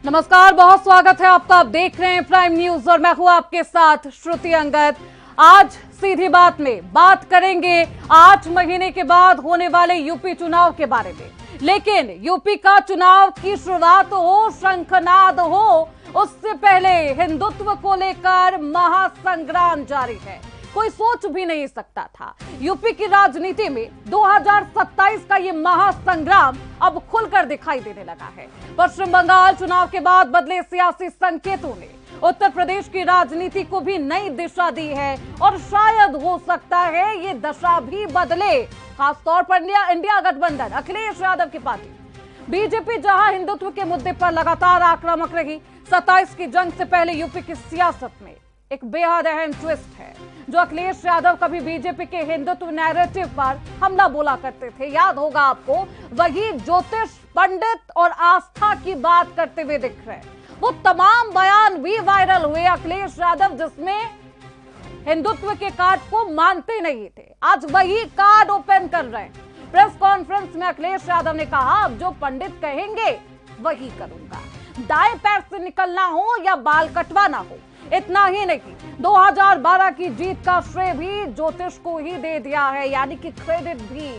नमस्कार, बहुत स्वागत है आपका। आप देख रहे हैं प्राइम न्यूज और मैं हूं आपके साथ श्रुति अंगद। आज सीधी बात में बात करेंगे 8 महीने के बाद होने वाले यूपी चुनाव के बारे में। लेकिन यूपी का चुनाव की शुरुआत हो, शंखनाद हो, उससे पहले हिंदुत्व को लेकर महासंग्राम जारी है। कोई सोच भी नहीं सकता था यूपी की राजनीति में 2027 का ये महासंग्राम अब खुलकर दिखाई देने लगा है। पश्चिम बंगाल चुनाव के बाद बदले सियासी संकेतों ने उत्तर प्रदेश की राजनीति को भी नई दिशा दी है और शायद हो सकता है ये दशा भी बदले, खासतौर पर इंडिया गठबंधन अखिलेश यादव की पार्टी। बीजेपी जहां हिंदुत्व के मुद्दे पर लगातार आक्रामक रही, 27 की जंग से पहले यूपी की सियासत में एक बेहद अहम ट्विस्ट है। जो अखिलेश यादव कभी बीजेपी के हिंदुत्व नैरेटिव पर हमला बोला करते थे, याद होगा आपको, वही ज्योतिष पंडित और आस्था की बात करते हुए दिख रहे हैं। वो तमाम बयान भी वायरल हुए अखिलेश यादव जिसमें हिंदुत्व के कार्ड को मानते नहीं थे, आज वही कार्ड ओपन कर रहे हैं। प्रेस कॉन्फ्रेंस में अखिलेश यादव ने कहा, अब जो पंडित कहेंगे वही करूंगा, दाएं पैर से निकलना हो या बाल कटवाना हो। इतना ही नहीं, 2012 की जीत का श्रेय भी ज्योतिष को ही दे दिया है, यानी कि क्रेडिट भी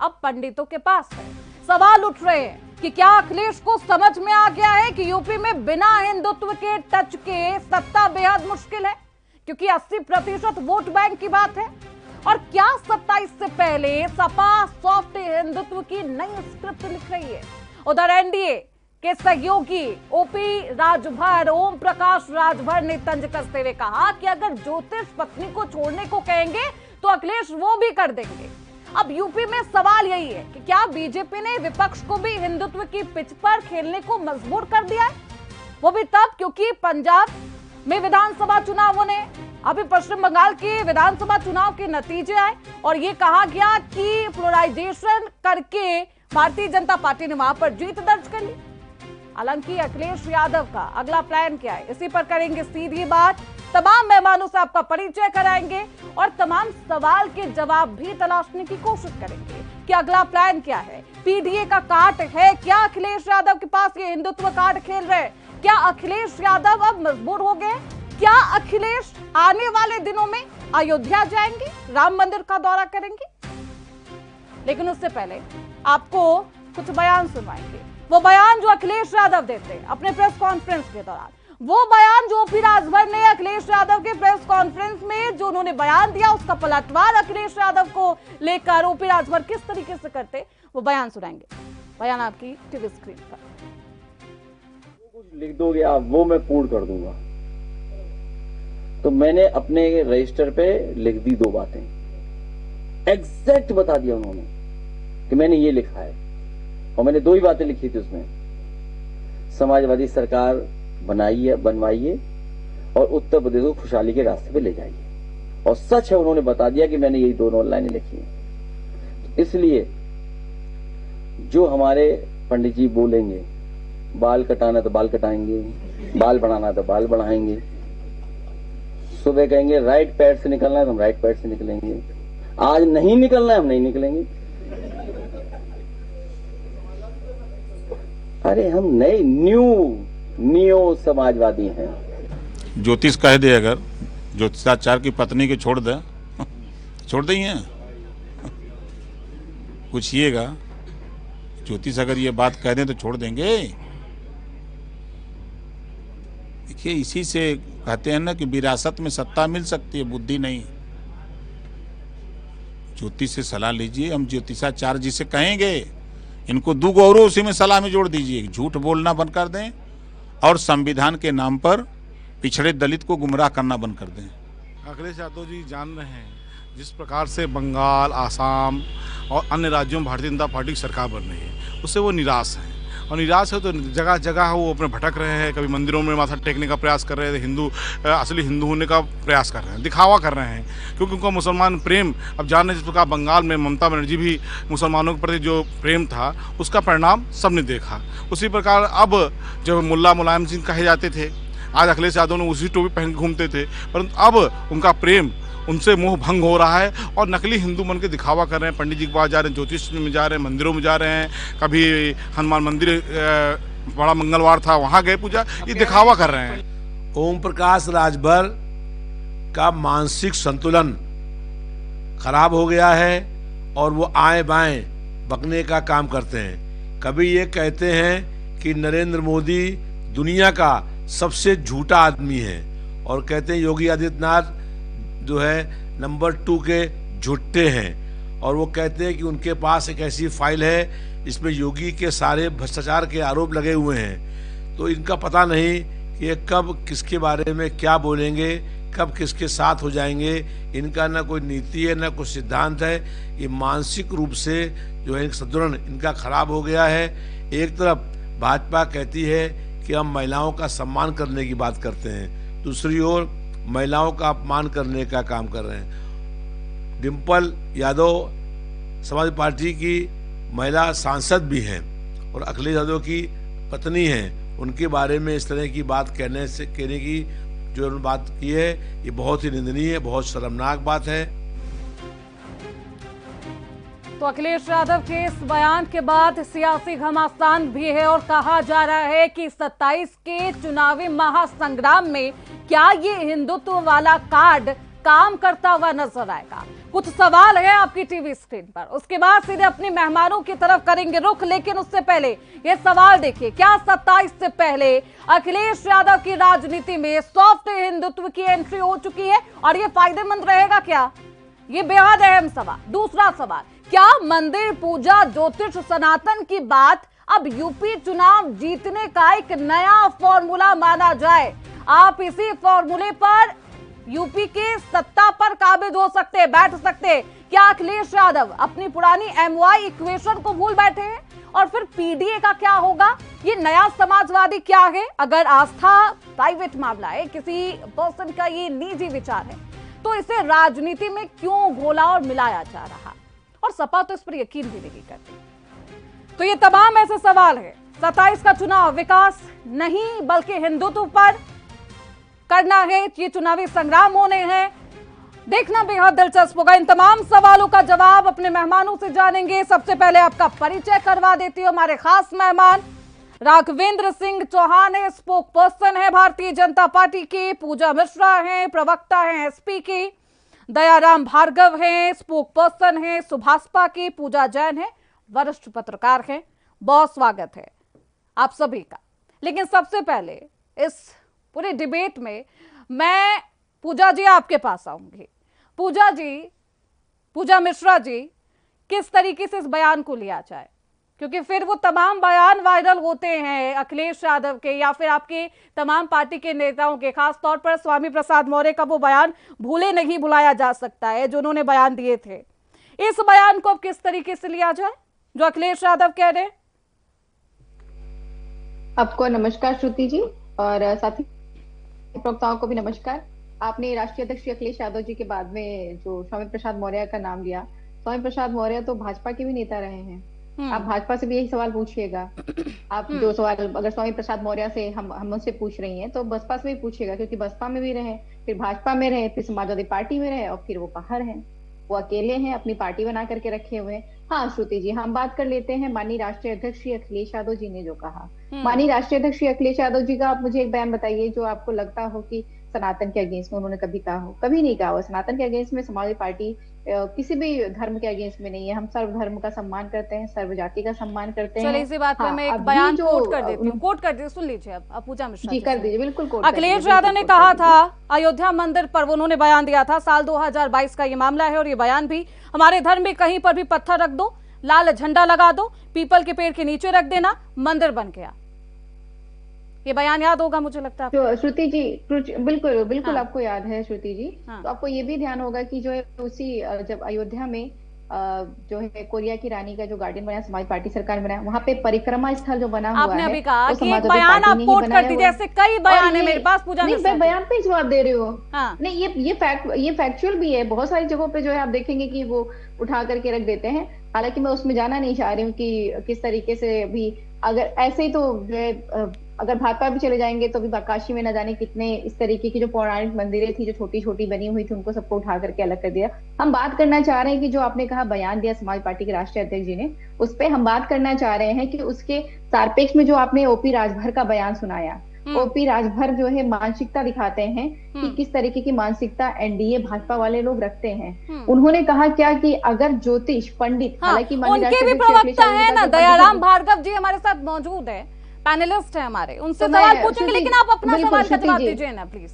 अब पंडितों के पास है। सवाल उठ रहे हैं कि क्या अखिलेश को समझ में आ गया है कि यूपी में बिना हिंदुत्व के टच के सत्ता बेहद मुश्किल है, क्योंकि 80% वोट बैंक की बात है। और क्या 27 से पहले सपा सॉफ्ट हिंदुत्व की नई स्क्रिप्ट लिख रही है। उधर एनडीए के सहयोगी ओपी राजभर, ओम प्रकाश राजभर ने तंज कसते हुए कहा कि अगर ज्योतिष पत्नी को छोड़ने को कहेंगे तो अखिलेश वो भी कर देंगे। अब यूपी में सवाल यही है कि क्या बीजेपी ने विपक्ष को भी हिंदुत्व की पिच पर खेलने को मजबूर कर दिया है, वो भी तब क्योंकि पंजाब में विधानसभा चुनाव होने, अभी पश्चिम बंगाल के विधानसभा चुनाव के नतीजे आए और ये कहा गया कि पोलराइजेशन करके भारतीय जनता पार्टी ने वहां पर जीत दर्ज कर ली। हालांकि अखिलेश यादव का अगला प्लान क्या है, इसी पर करेंगे सीधी बात। तमाम मेहमानों से आपका परिचय कराएंगे और तमाम सवाल के जवाब भी तलाशने की कोशिश करेंगे कि अगला प्लान क्या है। पीडीए का कार्ड है क्या अखिलेश यादव के पास, ये हिंदुत्व कार्ड खेल रहे हैं? क्या अखिलेश यादव अब मजबूर हो गए? क्या अखिलेश आने वाले दिनों में अयोध्या जाएंगे, राम मंदिर का दौरा करेंगे? लेकिन उससे पहले आपको कुछ बयान सुनवाएंगे। वो बयान जो अखिलेश यादव देते हैं अपने प्रेस कॉन्फ्रेंस के दौरान, वो बयान जो ओपी राजभर ने अखिलेश यादव के प्रेस कॉन्फ्रेंस में जो उन्होंने बयान दिया, उसका पलटवार अखिलेश यादव को लेकर ओपी राजभर किस तरीके से करते, वो बयान सुनाएंगे। बयान आपकी टीवी स्क्रीन पर। कुछ लिख दोगे आप, वो मैं पूर्ण कर दूंगा। तो मैंने अपने रजिस्टर पे लिख दी 2 बातें, एग्जैक्ट बता दिया उन्होंने कि मैंने ये लिखा है। और मैंने 2 ही बातें लिखी थी उसमें, समाजवादी सरकार बनाइए, बनवाइए और उत्तर प्रदेश को खुशहाली के रास्ते पे ले जाइए। और सच है, उन्होंने बता दिया कि मैंने यही 2 लाइनें लिखी हैं। इसलिए जो हमारे पंडित जी बोलेंगे, बाल कटाना तो बाल कटाएंगे, बाल बढ़ाना तो बाल बढ़ाएंगे, सुबह कहेंगे राइट पैर से निकलना है तो हम राइट पैर से निकलेंगे, आज नहीं निकलना है हम नहीं निकलेंगे। अरे हम नए न्यू समाजवादी हैं। ज्योतिष कह दे, अगर ज्योतिषाचार्य की पत्नी को छोड़ दे, छोड़ देंगे? पूछिएगा, ज्योतिष अगर ये बात कह दें तो छोड़ देंगे? देखिए, इसी से कहते हैं ना कि विरासत में सत्ता मिल सकती है, बुद्धि नहीं। ज्योतिष से सलाह लीजिए। हम ज्योतिषाचार्य जिसे कहेंगे, इनको 2 गौरव उसी में सलाह में जोड़ दीजिए। झूठ बोलना बंद कर दें और संविधान के नाम पर पिछड़े दलित को गुमराह करना बंद कर दें। अखिलेश यादव जी जान रहे हैं जिस प्रकार से बंगाल, आसाम और अन्य राज्यों में भारतीय जनता पार्टी की सरकार बन रही है, उससे वो निराश हैं। और निराश है तो जगह जगह वो अपने भटक रहे हैं, कभी मंदिरों में माथा टेकने का प्रयास कर रहे हैं, हिंदू असली हिंदू होने का प्रयास कर रहे हैं, दिखावा कर रहे हैं, क्योंकि उनका मुसलमान प्रेम अब जान रहे। जिस प्रकार बंगाल में ममता बनर्जी भी मुसलमानों के प्रति जो प्रेम था, उसका परिणाम सबने देखा। उसी प्रकार अब जब मुल्ला मुलायम सिंह कहे जाते थे, आज अखिलेश यादव ने उसी टोपी पहन घूमते थे, परंतु अब उनका प्रेम उनसे मोह भंग हो रहा है और नकली हिंदू बन के दिखावा कर रहे हैं। पंडित जी के पास जा रहे हैं, ज्योतिष में जा रहे हैं, मंदिरों में जा रहे हैं, कभी हनुमान मंदिर बड़ा मंगलवार था वहां गए पूजा, ये दिखावा कर रहे हैं। ओम प्रकाश राजभर का मानसिक संतुलन खराब हो गया है और वो आए बाएं बकने का काम करते हैं। कभी ये कहते हैं कि नरेंद्र मोदी दुनिया का सबसे झूठा आदमी है और कहते हैं योगी आदित्यनाथ जो है नंबर 2 के झूठे हैं, और वो कहते हैं कि उनके पास एक ऐसी फाइल है इसमें योगी के सारे भ्रष्टाचार के आरोप लगे हुए हैं। तो इनका पता नहीं कि ये कब किसके बारे में क्या बोलेंगे, कब किसके साथ हो जाएंगे। इनका ना कोई नीति है ना कोई सिद्धांत है। ये मानसिक रूप से जो है संतुलन इनका खराब हो गया है। एक तरफ भाजपा कहती है कि हम महिलाओं का सम्मान करने की बात करते हैं, दूसरी ओर महिलाओं का अपमान करने का काम कर रहे हैं। डिम्पल यादव समाजवादी पार्टी की महिला सांसद भी हैं और अखिलेश यादव की पत्नी हैं। उनके बारे में इस तरह की बात कहने की जो उन्होंने बात की है ये बहुत ही निंदनीय है, बहुत शर्मनाक बात है। तो अखिलेश यादव के इस बयान के बाद सियासी घमासान भी है और कहा जा रहा है कि 27 के चुनावी महासंग्राम में क्या ये हिंदुत्व वाला कार्ड काम करता हुआ नजर आएगा। कुछ सवाल है आपकी टीवी स्क्रीन पर, उसके बाद सीधे अपने मेहमानों की तरफ करेंगे रुख, लेकिन उससे पहले ये सवाल देखिए, क्या 27 से पहले अखिलेश यादव की राजनीति में सॉफ्ट हिंदुत्व की एंट्री हो चुकी है और ये फायदेमंद रहेगा क्या? ये बेहद अहम सवाल। दूसरा सवाल, क्या मंदिर पूजा ज्योतिष सनातन की बात अब यूपी चुनाव जीतने का एक नया फॉर्मूला माना जाए? आप इसी फॉर्मूले पर यूपी के सत्ता पर काबिज हो सकते हैं, बैठ सकते हैं। क्या अखिलेश यादव अपनी पुरानी MY इक्वेशन को भूल बैठे हैं? और फिर PDA का क्या होगा? ये नया समाजवादी क्या है? अगर आस्था प्राइवेट मामला है, किसी पर्सन का ये निजी विचार है, तो इसे राजनीति में क्यों घोला और मिलाया जा रहा? और सपा तो इस पर यकीन भी नहीं करती। तो ये तमाम ऐसे सवाल है। 27 का चुनाव विकास नहीं बल्कि हिंदुत्व पर करना है, ये चुनावी संग्राम होने हैं, देखना बेहद दिलचस्प होगा। इन तमाम सवालों का जवाब अपने मेहमानों से जानेंगे। सबसे पहले आपका परिचय करवा देती हूं। हमारे खास मेहमान राघवेंद्र सिंह चौहान है, स्पोक पर्सन है भारतीय जनता पार्टी की। पूजा मिश्रा हैं, प्रवक्ता हैं SP की। दयाराम भार्गव हैं, स्पोक पर्सन है सुभाषपा की। पूजा जैन है, वरिष्ठ पत्रकार हैं। बहुत स्वागत है आप सभी का। लेकिन सबसे पहले इस पूरे डिबेट में मैं पूजा जी आपके पास आऊंगी। पूजा जी, पूजा मिश्रा जी, किस तरीके से इस बयान को लिया जाए? क्योंकि फिर वो तमाम बयान वायरल होते हैं अखिलेश यादव के या फिर आपके तमाम पार्टी के नेताओं के, खास तौर पर स्वामी प्रसाद मौर्य का वो बयान भूले नहीं भुलाया जा सकता है जो उन्होंने बयान दिए थे। इस बयान को अब किस तरीके से लिया जाए जो अखिलेश यादव कह रहे हैं? आपको नमस्कार श्रुति जी, और साथी प्रवक्ताओं को भी नमस्कार। आपने राष्ट्रीय अध्यक्ष अखिलेश यादव जी के बाद में जो स्वामी प्रसाद मौर्य का नाम लिया, स्वामी प्रसाद मौर्य तो भाजपा के भी नेता रहे हैं। आप भाजपा से भी यही सवाल पूछिएगा। आप जो सवाल अगर स्वामी प्रसाद मौर्य से हम उनसे पूछ रही हैं तो बसपा से भी पूछिएगा, क्योंकि बसपा में भी रहे, फिर भाजपा में रहे, फिर समाजवादी पार्टी में रहे और फिर वो बाहर हैं। वो अकेले हैं, अपनी पार्टी बना करके रखे हुए हैं। हाँ श्रुति जी, हम बात कर लेते हैं माननीय राष्ट्रीय अध्यक्ष श्री अखिलेश यादव जी ने जो कहा। माननीय राष्ट्रीय अध्यक्ष श्री अखिलेश यादव जी का आप मुझे एक बयान बताइए जो आपको लगता हो कि सनातन के अगेंस्ट में उन्होंने कभी कहा हो। कभी नहीं कहा हो। सनातन के अगेंस्ट में समाजवादी पार्टी किसी भी धर्म के अगेंस्ट में नहीं है। हम सर्व धर्म का सम्मान करते हैं, सर्व जाति का सम्मान करते हैं। चलिए इसी बात पे मैं एक बयान कोट कर देती हूँ। कोट कर दीजिए, सुन लीजिए। अब पूजा मिश्रा जी कर दीजिए, बिल्कुल कोट। अखिलेश यादव ने कहा था अयोध्या मंदिर पर, उन्होंने बयान दिया था साल 2022 का ये मामला है और ये बयान भी, हमारे धर्म में कहीं पर भी पत्थर रख दो, लाल झंडा लगा दो, पीपल के पेड़ के नीचे रख देना, मंदिर बन गया। ये बयान याद होगा मुझे लगता है श्रुति जी। बिल्कुल बिल्कुल आपको याद है श्रुति जी। तो आपको ये भी ध्यान होगा कि जो है उसी जब अयोध्या में जो है कोरिया की रानी का जो गार्डन बना, समाज पार्टी सरकार बना, वहाँ पे परिक्रमा स्थल जो बना हुआ है। आपने अभी कहा कि एक बयान आप कोट कर दीजिए, ऐसे कई बयान है मेरे पास। पूजा नहीं, मैं बयान पे जवाब दे रही हूँ। नहीं, ये फैक्चुअल भी है। बहुत सारी जगहों पे जो है आप देखेंगे कि वो उठा करके रख देते हैं। हालांकि मैं उसमें जाना नहीं चाह रही हूँ कि किस तरीके से भी अगर ऐसे ही तो जो है, अगर भाजपा भी चले जाएंगे तो भी काशी में न जाने कितने इस तरीके की जो पौराणिक मंदिरें थी जो छोटी छोटी बनी हुई थी उनको सबको उठा करके अलग कर दिया। हम बात करना चाह रहे हैं कि जो आपने कहा बयान दिया समाज पार्टी के राष्ट्रीय अध्यक्ष जी ने, उस पे हम बात करना चाह रहे हैं कि उसके सापेक्ष में जो आपने ओपी राजभर का बयान सुनाया, ओपी राजभर जो है मानसिकता दिखाते हैं कि किस तरीके की मानसिकता एनडीए भाजपा वाले लोग रखते हैं। उन्होंने कहा क्या कि अगर ज्योतिष पंडित, हालांकि उनके भी प्रवक्ता है ना दयाराम भार्गव जी हमारे साथ मौजूद है, पैनलिस्ट है हमारे, उनसे सवाल पूछेंगे, लेकिन आप अपना सवाल का जवाब दीजिए ना प्लीज।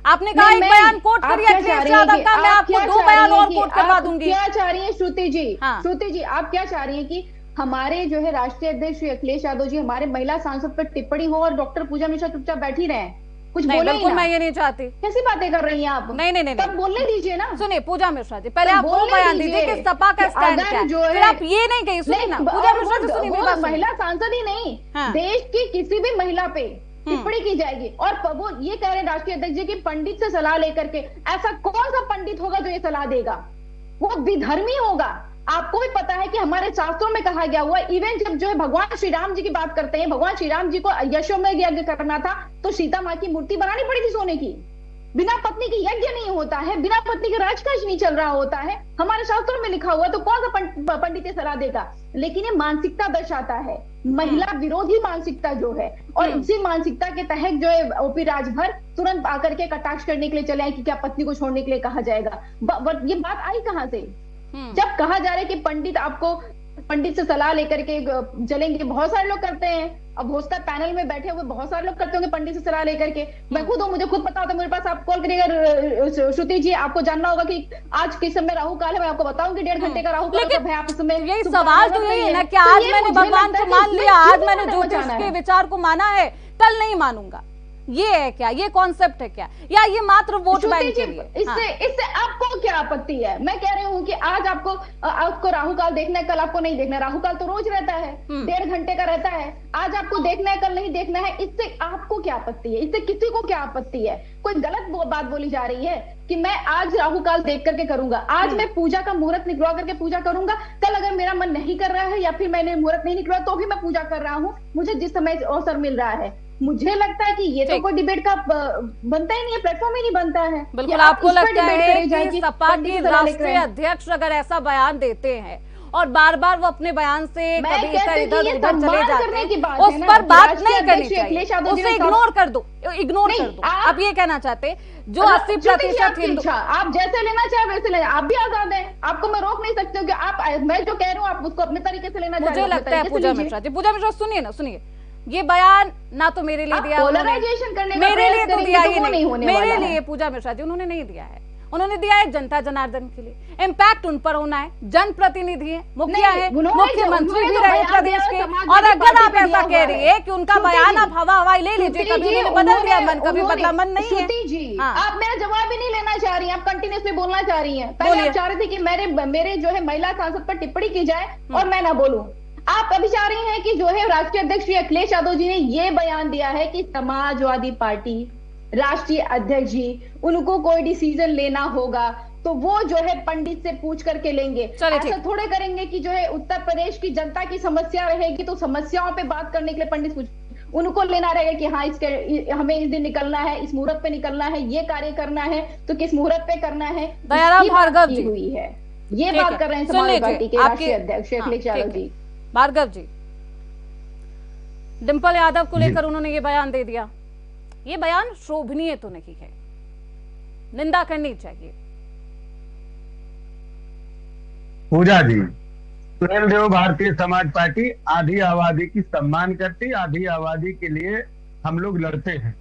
आपने कहा एक बयान कोट करिए अखिलेश यादव का, मैं आपको 2 बयान और कोट करवा दूंगी। क्या चाह रही है श्रुति जी? श्रुति जी आप क्या चाह रही है कि हमारे जो है राष्ट्रीय अध्यक्ष श्री अखिलेश यादव जी हमारे महिला सांसद पर टिप्पणी हो और डॉक्टर पूजा मिश्रा चुपचाप बैठी रहे, कुछ बोले ही ना? मैं ये नहीं चाहती। कैसी बातें कर रही हैं आप? नहीं तब बोलने दीजिए ना। सुनिए पूजा मिश्रा जी, पहले आप वो बयान दीजिए कि सपा का स्टैंड क्या है, फिर आप ये नहीं कही। सुनिए ना पूजा मिश्रा जी, सुनिए मेरी बात। महिला सांसद ही नहीं, देश की किसी भी महिला पे टिप्पणी की जाएगी। और वो ये कह रहे हैं राष्ट्रीय अध्यक्ष जी की पंडित से सलाह लेकर के, ऐसा कौन सा पंडित होगा जो ये सलाह देगा? वो विधर्मी होगा। आपको भी पता है कि हमारे शास्त्रों में कहा गया हुआ, इवन जब जो है भगवान श्री राम जी की बात करते हैं, भगवान श्री राम जी को यज्ञ यज्ञ करना था तो सीता माँ की मूर्ति बनानी पड़ी थी सोने की। बिना पत्नी के यज्ञ नहीं होता है, बिना पत्नी के राजकाज नहीं चल रहा होता है, हमारे शास्त्रों में लिखा हुआ। तो कौन सा पंडित सलाह देगा? लेकिन ये मानसिकता दर्शाता है, महिला विरोधी मानसिकता जो है। और इसी मानसिकता के तहत जो है ओपी राजभर तुरंत आकर के कटाक्ष करने के लिए चले आए कि क्या पत्नी को छोड़ने के लिए कहा जाएगा। ये बात आई कहां से? जब कहा जा रहा है कि पंडित से सलाह लेकर के चलेंगे, बहुत सारे लोग करते हैं। अब होस्टर पैनल में बैठे हुए बहुत सारे लोग करते होंगे पंडित से सलाह लेकर के। मैं खुद हूं, मुझे खुद पता होता है, मेरे पास आप कॉल करिएगा श्रुति जी, आपको जानना होगा कि आज किस समय राहु काल है, मैं आपको बताऊंगी 1.5 घंटे का राहु काल है। आप इस समय यही सवाल तो यही है ना कि आज मैंने भगवान को मान लिया, आज मैंने ज्योतिष के विचार को माना है, कल नहीं मानूंगा, ये है क्या? ये कॉन्सेप्ट है क्या, या ये मात्र वोट बैंक के लिए? इससे आपको क्या आपत्ति है? मैं कह रही हूँ कि आज आपको राहु काल देखना है, कल आपको नहीं देखना है। राहु काल तो रोज रहता है, 1.5 घंटे का रहता है। आज आपको देखना है, कल नहीं देखना है, इससे आपको क्या आपत्ति है? इससे किसी को क्या आपत्ति है? कोई गलत बात बोली जा रही है कि मैं आज राहु काल देख करके करूंगा, आज मैं पूजा का मुहूर्त निकलवा करके पूजा करूंगा, कल अगर मेरा मन नहीं कर रहा है या फिर मैंने मुहूर्त नहीं निकलवा तो भी मैं पूजा कर रहा हूँ, मुझे जिस समय अवसर मिल रहा है। मुझे लगता है कि ये तो कोई डिबेट का बनता ही नहीं है, प्लेटफॉर्म ही नहीं बनता है। बिल्कुल आपको लगता है कि सपा के राष्ट्रीय अध्यक्ष अगर ऐसा बयान देते हैं और बार बार वो अपने बयान से कभी इधर उधर चले जाते हैं, उस पर बात नहीं करनी चाहिए, उसे इग्नोर कर दो, इग्नोर कर दो। आप ये कहना चाहते जो 80% हिंदू, आप जैसे लेना चाहे वैसे लेना, आप भी आजाद हैं, आपको मैं रोक नहीं सकती हूँ कि आप, मैं जो कह रही हूँ आप उसको अपने तरीके से लेना चाहिए। मुझे लगता है पूजा मिश्रा जी, पूजा मिश्रा सुनिए ना, सुनिए, ये बयान ना तो मेरे लिए दिया, मेरे लिए तो दिया ही नहीं, मेरे लिए पूजा मिश्रा जी उन्होंने नहीं दिया है, उन्होंने दिया है जनता जनार्दन के लिए। इम्पैक्ट उन पर होना है, जनप्रतिनिधि है, मुखिया है, मुख्यमंत्री भी रहे प्रदेश के। और अगर आप ऐसा कह रही है कि उनका बयान आप हवाई ले लीजिए, कभी उन्होंने बदल दिया मन, कभी बदला मन नहीं है। आप मेरा जवाब ही नहीं लेना चाह रही हैं, आप कंटिन्यूसली बोलना चाह रही हैं। पहले आप चाह रही थी कि मेरे जो है महिला सांसद पर टिप्पणी की जाए और मैं ना बोलूं। आप अभी चाह रही हैं कि जो है राष्ट्रीय अध्यक्ष श्री अखिलेश यादव जी ने ये बयान दिया है कि समाजवादी पार्टी राष्ट्रीय अध्यक्ष जी उनको कोई डिसीजन लेना होगा तो वो जो है पंडित से पूछ करके लेंगे। ऐसा थोड़े करेंगे कि जो है उत्तर प्रदेश की जनता की समस्या रहेगी तो समस्याओं पे बात करने के लिए पंडित पूछ, उनको लेना रहेगा कि हाँ इसके हमें इस दिन निकलना है, इस मुहूर्त पे निकलना है, ये कार्य करना है तो किस मुहूर्त पे करना है। दयाराम भार्गव जी हुई है, ये बात कर रहे हैं समाजवादी पार्टी के राष्ट्रीय अध्यक्ष अखिलेश यादव जी। भार्गव जी, डिंपल यादव को लेकर उन्होंने ये बयान दे दिया, ये बयान शोभनीय तो नहीं है, निंदा करनी चाहिए। पूजा जी, स्वयं भारतीय समाज पार्टी आधी आबादी की सम्मान करती, आधी आबादी के लिए हम लोग लड़ते हैं,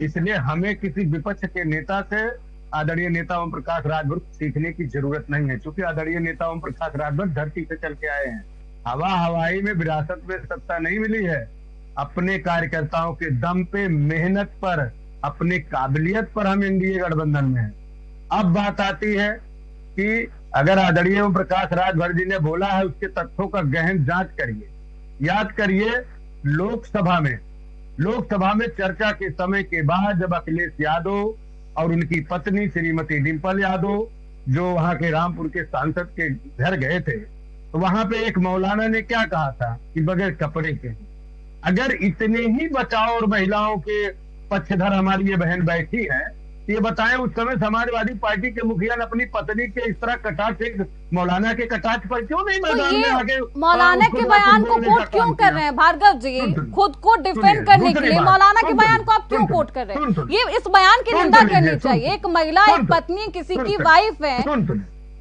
इसलिए हमें किसी विपक्ष के नेता से आदरणीय नेता ओम प्रकाश राजभर सीखने की जरूरत नहीं है, क्योंकि आदरणीय नेता ओम प्रकाश राजभर धरती से चल के आए हैं। हवाई में विरासत में सत्ता नहीं मिली है, अपने कार्यकर्ताओं के दम पे, मेहनत पर, अपने काबिलियत पर हम एनडीए गठबंधन में हैं। अब बात आती है कि अगर आदरणीय ओम प्रकाश राजभर जी ने बोला है उसके तथ्यों का गहन जांच करिए। याद करिए लोकसभा में चर्चा के समय के बाद जब अखिलेश यादव और उनकी पत्नी श्रीमती डिंपल यादव जो वहां के रामपुर के सांसद के घर गए थे, तो वहां पे एक मौलाना ने क्या कहा था कि बगैर कपड़े के अगर इतने ही बचाव और महिलाओं के पक्षधर हमारी ये बहन बैठी है, ये बताएं उस समय समाजवादी पार्टी के मुखिया ने अपनी पत्नी के इस तरह कटाक्ष, एक मौलाना के कटाक्ष पर क्यों नहीं मैदान में आगे मौलाना के बयान को कोट क्यों कर रहे हैं भार्गव जी? खुद को डिफेंड करने के लिए मौलाना के बयान को आप क्यों कोट कर रहे हैं? ये इस बयान की निंदा करनी चाहिए। एक महिला, एक पत्नी किसी की वाइफ है,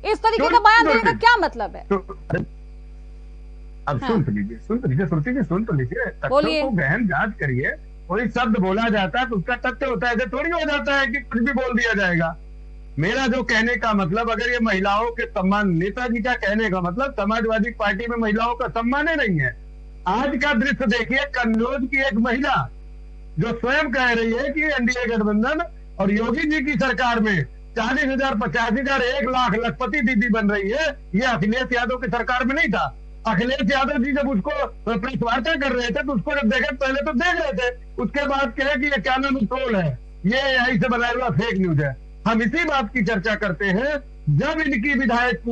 इस तरीके का बयान देने का क्या मतलब है? अब सुन तो लीजिए, श्रुति जी सुन तो लीजिए, तथ्यों को गहन जांच करिए। कोई शब्द बोला जाता है तो उसका तथ्य होता है, ऐसे थोड़ी हो जाता है कि कुछ भी बोल दिया जाएगा। मेरा जो कहने का मतलब, अगर ये महिलाओं के सम्मान, नेताजी का कहने का मतलब समाजवादी पार्टी में महिलाओं का सम्मान ही नहीं है। आज का दृश्य देखिए, कन्नौज की एक महिला जो स्वयं कह रही है कि एनडीए गठबंधन और योगी जी की सरकार में 40,000, 50,000, 1 लाख लखपति दीदी बन रही है। ये अखिलेश यादव की सरकार में नहीं था। अखिलेश यादव जी जब उसको प्रेस वार्ता कर रहे थे तो उसको जब देखे, पहले तो देख रहे थे, उसके बाद कहे कि ये क्या नाम ट्रोल है, ये यही से बनाया हुआ फेक न्यूज है। हम इसी बात की चर्चा करते हैं जब इनकी विधायक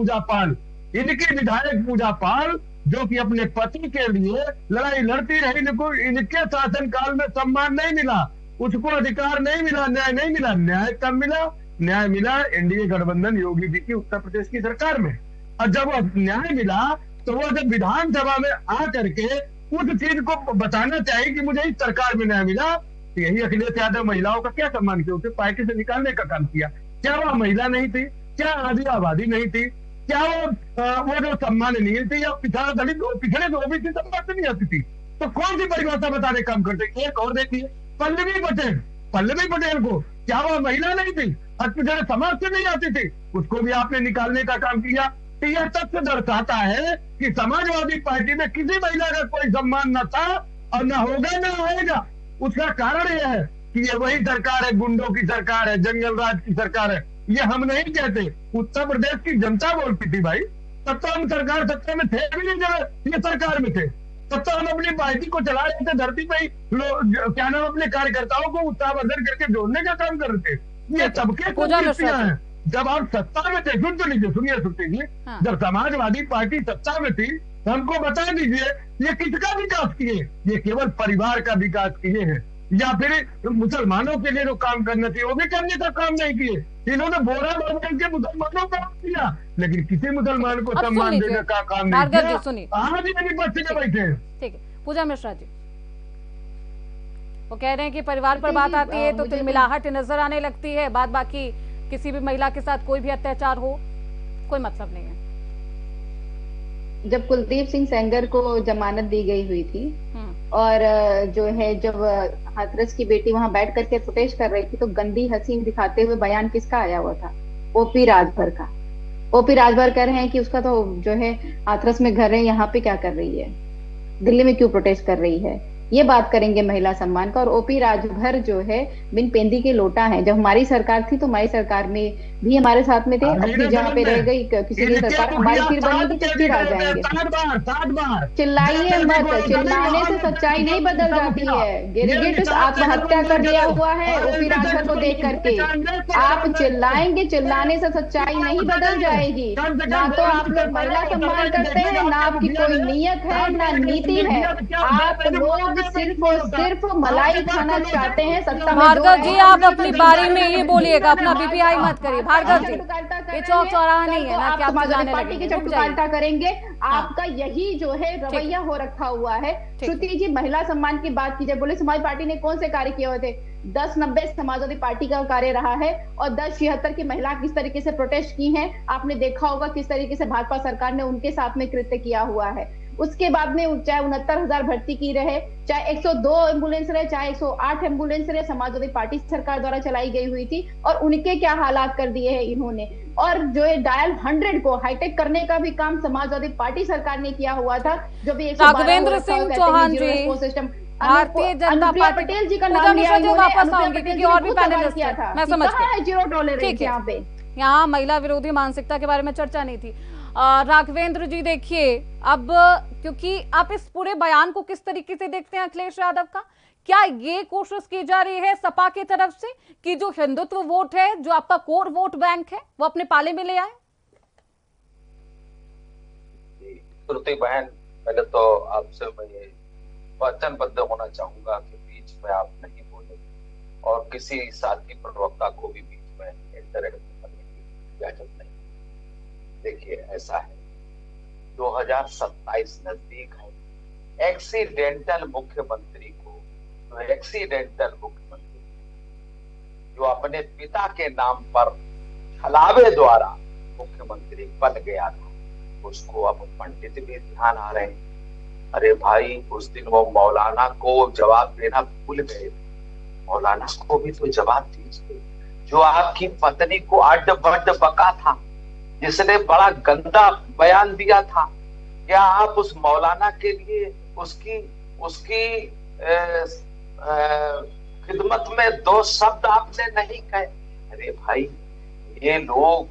पूजा पाल जो कि अपने पति के लिए लड़ाई लड़ती रही, इनके शासनकाल में सम्मान नहीं मिला, उसको अधिकार नहीं मिला, न्याय नहीं मिला। न्याय कब मिला? न्याय मिला एनडीए गठबंधन योगी जी की उत्तर प्रदेश की सरकार में। और जब न्याय मिला तो वो जब विधानसभा में आ करके उस चीज को बताना चाहिए कि मुझे इस सरकार में न्याय मिला, तो यही अखिलेश यादव महिलाओं का क्या सम्मान किया? उसे पार्टी से निकालने का काम किया। क्या वह महिला नहीं थी? क्या आदि आबादी नहीं थी? क्या वो जो सम्माननीय थी या पिछड़ा दलित, पिछड़े जो ओबीसी सम्मान से नहीं आती थी? तो कौन सी परिभाषा बताने काम करते? एक और देखिए, पल्लवी पटेल को क्या वह महिला नहीं थी? पिछड़े समाज से नहीं आती थी? उसको भी आपने निकालने का काम किया। तो यह तथ्य दर्शाता है कि समाजवादी पार्टी में किसी महिला का कोई सम्मान न था और न होगा न होगा। उसका कारण यह है कि ये वही सरकार है, गुंडों की सरकार है, जंगल राज की सरकार है। ये हम नहीं कहते, उत्तर प्रदेश की जनता बोलती थी भाई। तब तो हम सरकार सत्ता में थे भी नहीं जब ये सरकार में थे। तब तो हम अपनी पार्टी को चला रहे थे, धरती पे क्या नाम अपने कार्यकर्ताओं को उत्साहवर्धन करके जोड़ने का काम कर रहे थे। ये सबके कुर्सियां हैं। जब आप सत्ता में थे, सुन तो लीजिए, सुनिए श्रुति जी, जब समाजवादी पार्टी सत्ता में थी तो हमको बता दीजिए ये किसका विकास किए? ये केवल परिवार का विकास किए हैं या फिर मुसलमानों के लिए जो काम करना चाहिए वो भी करने का काम नहीं किए। इन्होंने बोरा बन के मुसलमानों को किया, लेकिन किसी मुसलमान को सम्मान देने का काम नहीं किया। आज ये विपक्ष में बैठे हैं। ठीक है, पूजा मिश्रा जी वो कह रहे हैं कि परिवार पर बात आती है तो तिलमिलाहट नजर आने लगती है, बाद बाकी किसी भी महिला के साथ कोई भी अत्याचार हो कोई मतलब नहीं है। जब कुलदीप सिंह सेंगर को जमानत दी गई हुई थी और जो है जब हाथरस की बेटी वहां बैठ करके प्रोटेस्ट कर रही थी तो गंदी हंसी दिखाते हुए बयान किसका आया हुआ था? ओपी राजभर का। ओपी राजभर कह रहे हैं कि उसका तो जो है हाथरस में घर है, यहाँ पे क्या कर रही है, दिल्ली में क्यों प्रोटेस्ट कर रही है? ये बात करेंगे महिला सम्मान का। और ओपी राजभर जो है बिन पेंदी के लोटा है। जब हमारी सरकार थी तो हमारी सरकार में भी हमारे साथ में थे, अब भी जहाँ पे रह गई किसी की सरकार हमारी फिर बनेगी तो फिर आ जाएंगे। चिल्लाइए मत, चिल्लाने से सच्चाई नहीं बदल जाती है। गिरगिट आत्महत्या कर लिया हुआ है ओपी राजभर को देख करके। आप चिल्लाएंगे, चिल्लाने से सच्चाई नहीं बदल जाएगी। ना तो आप लोग महिला सम्मान करते हैं, ना आपकी कोई नीयत है, ना नीति है। आप लोग सिर्फ और सिर्फ मलाई खाना चाहते हैं सत्ता में। भार्गव जी आप अपनी बारी में ये बोलिएगा, अपना बीपीआई मत करिए। भार्गव जी ये चौक चौराहा नहीं है ना कि आप समाजवादी पार्टी के चट्टुकारिता करेंगे। आपका यही जो है रवैया हो रखा हुआ है। श्रुति जी महिला सम्मान की बात कीजिए, बोले समाज पार्टी ने कौन से कार्य किए हुए थे? 10-90 समाजवादी पार्टी का कार्य रहा है और 10-76 की महिला किस तरीके से प्रोटेस्ट की हैं आपने देखा होगा, किस तरीके से भाजपा सरकार ने उनके साथ में कृत्य किया हुआ है। उसके बाद में चाहे 69,000 भर्ती की रहे, चाहे 102 एम्बुलेंस रहे, चाहे 108 एम्बुलेंस रहे, समाजवादी पार्टी सरकार द्वारा चलाई गई हुई थी और उनके क्या हालात कर दिए हैं इन्होंने। और जो है डायल 100 को हाईटेक करने का भी काम समाजवादी पार्टी सरकार ने किया हुआ था। जो भी राघवेंद्र सिंह चौहान जी भारतीय जनता पार्टी पटेल जी का नाम लिया, वापस आऊंगी क्योंकि और भी पैनलिस्ट है, मैं समझ गई। जीरो टॉलरेंस यहाँ पे, यहाँ महिला विरोधी मानसिकता के बारे में चर्चा नहीं थी। राघवेंद्र जी देखिए, अब क्योंकि आप इस पूरे बयान को किस तरीके से देखते हैं अखिलेश यादव का? क्या ये कोशिश की जा रही है सपा की तरफ से कि जो हिंदुत्व वोट है, जो आपका कोर वोट बैंक है, वो अपने पाले में ले आए? श्रुति बहन, पहले तो आपसे मैं वचनबद्ध होना चाहूंगा कि बीच में आप नहीं बोले और किसी साथी प्रवक्ता को भी बीच में इंटरप्ट करने की इजाजत नहीं। देखिए ऐसा है, 2027 नजदीक है। एक्सीडेंटल मुख्यमंत्री जो अपने पिता के नाम पर छलावे द्वारा मुख्यमंत्री बन गया था, उसको अब पंडित भी ध्यान आ रहे हैं। अरे भाई, उस दिन वो मौलाना को जवाब देना भूल गए। मौलाना को भी तो जवाब दीजिए। जो आपकी पत्नी को अड्ड बड्ड बका था, जिसने बड़ा गंदा बयान दिया था, क्या आप उस मौलाना के लिए उसकी खिदमत में दो शब्द आपने नहीं कहे? अरे भाई, ये लोग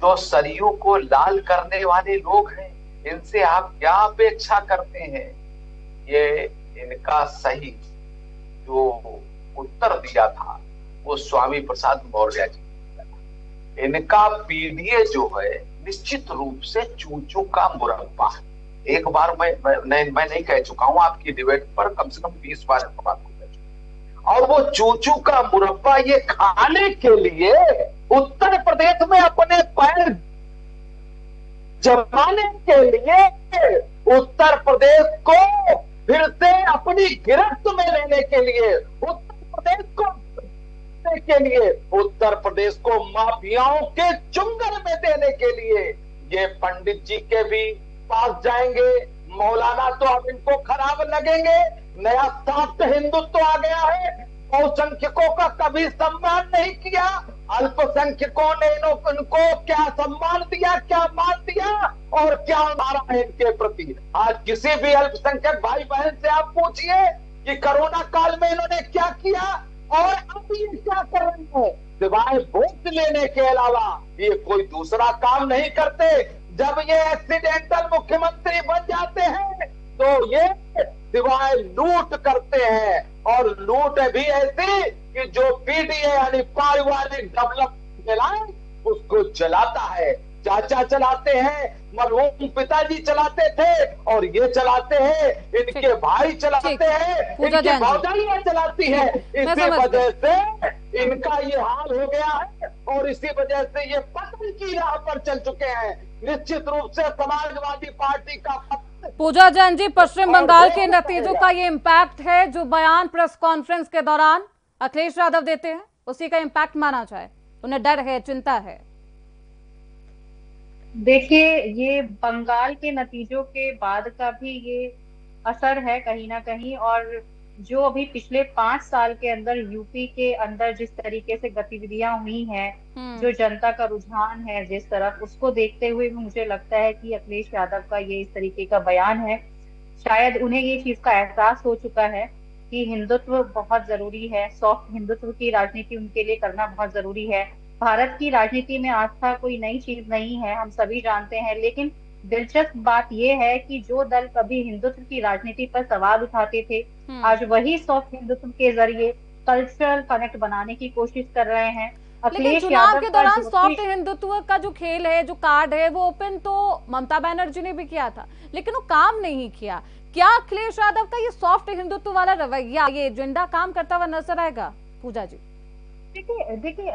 जो सरयू को लाल करने वाले लोग हैं, इनसे आप क्या अपेक्षा करते हैं? ये इनका सही जो उत्तर दिया था वो स्वामी प्रसाद मौर्य जी ने। इनका पीडीए जो है निश्चित रूप से चूचू का मुरब्बा है। एक बार मैं नहीं कह चुका हूं, आपकी डिबेट पर कम से कम 20 बार इस बात को कह चुका। और वो चूचू का मुरब्बा ये खाने के लिए उत्तर प्रदेश में अपने पैर जमाने के लिए, उत्तर प्रदेश को फिर से अपनी गिरफ्त में लेने के लिए, उत्तर प्रदेश को माफियाओं के चुंगल में देने के लिए ये पंडित जी के भी पास जाएंगे। मौलाना तो अब इनको खराब लगेंगे। नया सॉफ्ट हिंदुत्व आ गया है। बहुसंख्यकों का कभी सम्मान नहीं किया, अल्पसंख्यकों ने इनको क्या सम्मान दिया, क्या मान दिया और क्या मारा है इनके प्रति। आज किसी भी अल्पसंख्यक भाई बहन से आप पूछिए कि कोरोना काल में इन्होंने क्या किया और अब ये क्या कर रहे हैं। सिवाय वोट लेने के अलावा ये कोई दूसरा काम नहीं करते। जब ये एक्सीडेंटल मुख्यमंत्री बन जाते हैं तो ये सिवाय लूट करते हैं, और लूट भी ऐसी कि जो पीडीए यानी पारिवारिक डेवलपमेंट उसको चलाता है। चाचा चलाते हैं, मरहूम पिताजी चलाते थे और ये चलाते हैं, इनके भाई चलाते हैं, इनकी भौजाइयां चलाती है। इसी वजह से इनका ये हाल हो गया है और इसी वजह से ये पतन की राह पर चल चुके हैं। निश्चित रूप से समाजवादी पार्टी का पूजा जैन जी, पश्चिम बंगाल के नतीजों का ये इम्पैक्ट है जो बयान प्रेस कॉन्फ्रेंस के दौरान अखिलेश यादव देते हैं, उसी का इम्पैक्ट माना जाए? उन्हें डर है, चिंता है? देखिए, ये बंगाल के नतीजों के बाद का भी ये असर है कहीं ना कहीं। और जो अभी पिछले 5 साल के अंदर यूपी के अंदर जिस तरीके से गतिविधियां हुई हैं, जो जनता का रुझान है जिस तरफ, उसको देखते हुए भी मुझे लगता है कि अखिलेश यादव का ये इस तरीके का बयान है। शायद उन्हें ये चीज का एहसास हो चुका है कि हिंदुत्व बहुत जरूरी है, सॉफ्ट हिंदुत्व की राजनीति उनके लिए करना बहुत जरूरी है। भारत की राजनीति में आस्था कोई नई चीज नहीं है, हम सभी जानते हैं। लेकिन दिलचस्प बात यह है कि जो दल कभी हिंदुत्व की राजनीति पर सवाल उठाते थे, आज वही सॉफ्ट हिंदुत्व के जरिए कल्चरल कनेक्ट बनाने की कोशिश कर रहे हैं। लेकिन चुनाव के दौरान सॉफ्ट हिंदुत्व का जो खेल है, जो कार्ड है, वो ओपन तो ममता बनर्जी ने भी किया था, लेकिन वो काम नहीं किया। क्या अखिलेश यादव का ये सॉफ्ट हिंदुत्व वाला रवैया, ये एजेंडा काम करता हुआ नजर आएगा? पूजा जी, देखिए,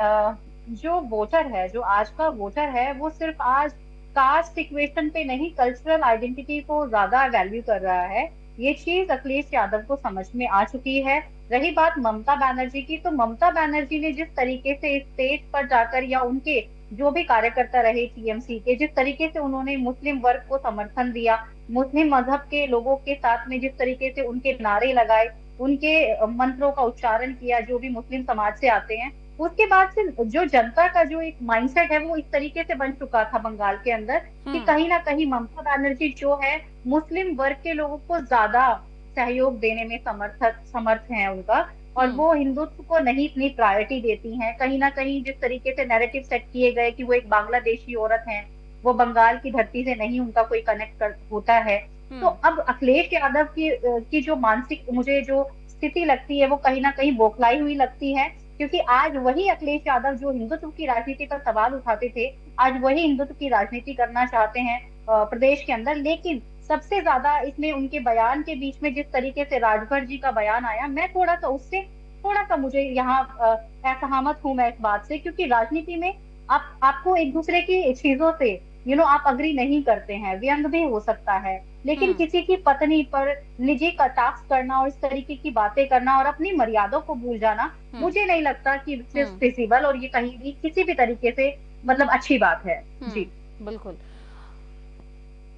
जो वोटर है, जो आज का वोटर है, वो सिर्फ आज कास्ट इक्वेशन पे नहीं, कल्चरल आइडेंटिटी को ज्यादा वैल्यू कर रहा है। ये चीज अखिलेश यादव को समझ में आ चुकी है। रही बात ममता बनर्जी की, तो ममता बनर्जी ने जिस तरीके से स्टेज पर जाकर या उनके जो भी कार्यकर्ता रहे टीएमसी के, जिस तरीके से उन्होंने मुस्लिम वर्ग को समर्थन दिया, मुस्लिम मजहब के लोगों के साथ में जिस तरीके से उनके नारे लगाए, उनके मंत्रों का उच्चारण किया जो भी मुस्लिम समाज से आते हैं, उसके बाद से जो जनता का जो एक माइंडसेट है वो इस तरीके से बन चुका था बंगाल के अंदर कि कहीं ना कहीं ममता बनर्जी जो है मुस्लिम वर्ग के लोगों को ज्यादा सहयोग देने में समर्थ है उनका, और वो हिंदुत्व को नहीं इतनी प्रायोरिटी देती हैं। कहीं ना कहीं जिस तरीके से नैरेटिव सेट किए गए कि वो एक बांग्लादेशी औरत है, वो बंगाल की धरती से नहीं उनका कोई कनेक्ट होता है, तो अब अखिलेश यादव की जो मानसिक मुझे जो स्थिति लगती है वो कहीं ना कहीं बौखलाई हुई लगती है। क्योंकि आज वही अखिलेश यादव जो हिंदुत्व की राजनीति पर सवाल उठाते थे, आज वही हिंदुत्व की राजनीति करना चाहते हैं प्रदेश के अंदर। लेकिन सबसे ज्यादा इसमें उनके बयान के बीच में जिस तरीके से राजभर जी का बयान आया, मैं थोड़ा सा मुझे यहाँ असहमत हूँ मैं इस बात से, क्योंकि राजनीति में आपको एक दूसरे की चीजों से आप अग्री नहीं करते हैं, व्यंग भी हो सकता है, लेकिन किसी की पत्नी पर निजी कटाक्ष करना और इस तरीके की बातें करना और अपनी मर्यादाओं को भूल जाना, मुझे नहीं लगता कि फिजिबल और ये कहीं भी किसी भी तरीके से मतलब अच्छी बात है। जी बिल्कुल।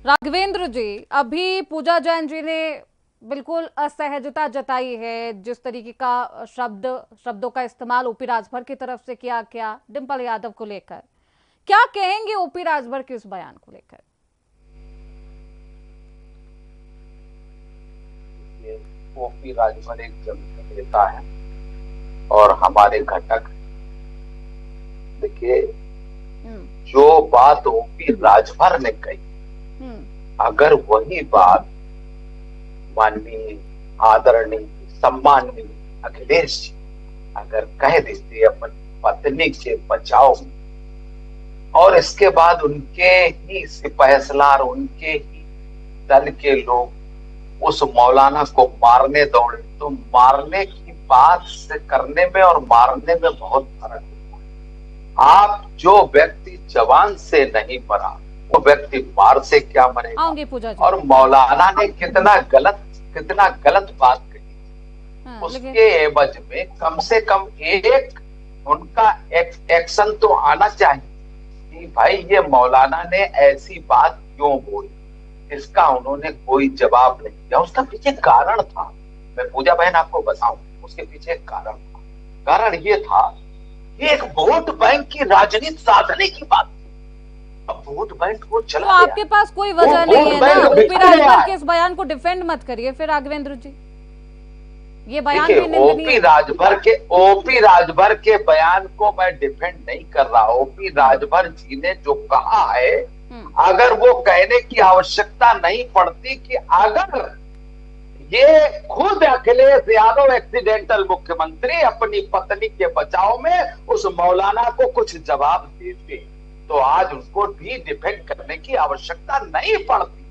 राघवेंद्र जी, अभी पूजा जैन जी ने बिल्कुल असहजता जताई है, जिस तरीके का शब्दों का इस्तेमाल ओपी राजभर की तरफ से किया गया डिंपल यादव को लेकर, क्या कहेंगे ओपी राजभर के उस बयान को लेकर? ओपी राजभर एक जमीन नेता है और हमारे घटक। देखिए, जो बात ओपी राजभर ने कही, अगर वही बात माननीय आदरणीय सम्माननीय अखिलेश जी अगर कह देते अपनी पत्नी के बचाव में, और इसके बाद उनके ही सिपहसलार, उनके ही दल के लोग उस मौलाना को मारने दौड़े, तो मारने की बात से करने में और मारने में बहुत फर्क होता है। आप जो व्यक्ति जवान से नहीं मरा, वो व्यक्ति मार से क्या मरेगा? और मौलाना ने कितना गलत बात कही, उसके एवज में कम से कम एक उनका एक्शन तो आना चाहिए कि भाई ये मौलाना ने ऐसी बात क्यों बोली। इसका उन्होंने कोई जवाब नहीं दिया। उसका पीछे कारण था, मैं पूजा बहन आपको बताऊं, उसके पीछे कारण था। कारण ये था कि एक वोट बैंक की राजनीति साधने की बात। अब वोट बैंक वो चला गया। आपके पास कोई वजह नहीं है ना ओपी राजभर के इस बयान को डिफेंड मत करिए फिर राघवेंद्र जी, ये बयान भी निंदनीय है। ओपी राजभर के बयान को मैं डिफेंड नहीं कर रहा। ओपी राजभर जी ने जो कहा है, अगर वो कहने की आवश्यकता नहीं पड़ती कि अगर ये खुद अखिलेश यादव एक्सीडेंटल मुख्यमंत्री अपनी पत्नी के बचाव में उस मौलाना को कुछ जवाब देते, तो आज उनको भी डिफेंड करने की आवश्यकता नहीं पड़ती।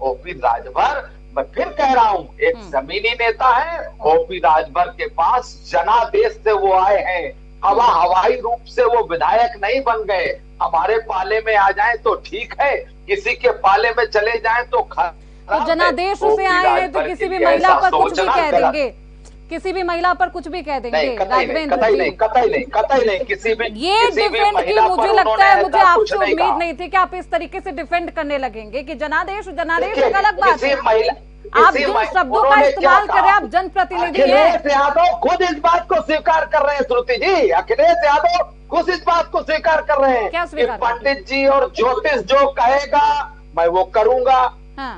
ओपी राजभर, मैं फिर कह रहा हूं, एक जमीनी नेता है। ओपी राजभर के पास जनादेश से वो आए हैं, हवाई रूप से वो विधायक नहीं बन गए। हमारे पाले में आ जाएं तो ठीक है, किसी के पाले में चले जाएं तो तो जनादेश से आए हैं तो किसी भी महिला पर कुछ भी कह देंगे, किसी भी महिला पर कुछ भी कह देंगे। कतई नहीं किसी भी ये डिफेंड की मुझे लगता है, मुझे आपसे उम्मीद नहीं थी कि आप इस तरीके से डिफेंड करने लगेंगे कि जनादेश एक अलग बात है। आप जिन शब्दों का इस्तेमाल कर रहे हैं, आप जनप्रतिनिधि हैं। अखिलेश यादव खुद इस बात को स्वीकार कर रहे हैं श्रुति जी, अखिलेश यादव खुद इस बात को स्वीकार कर रहे हैं कि पंडित जी और ज्योतिष जो कहेगा मैं वो करूंगा।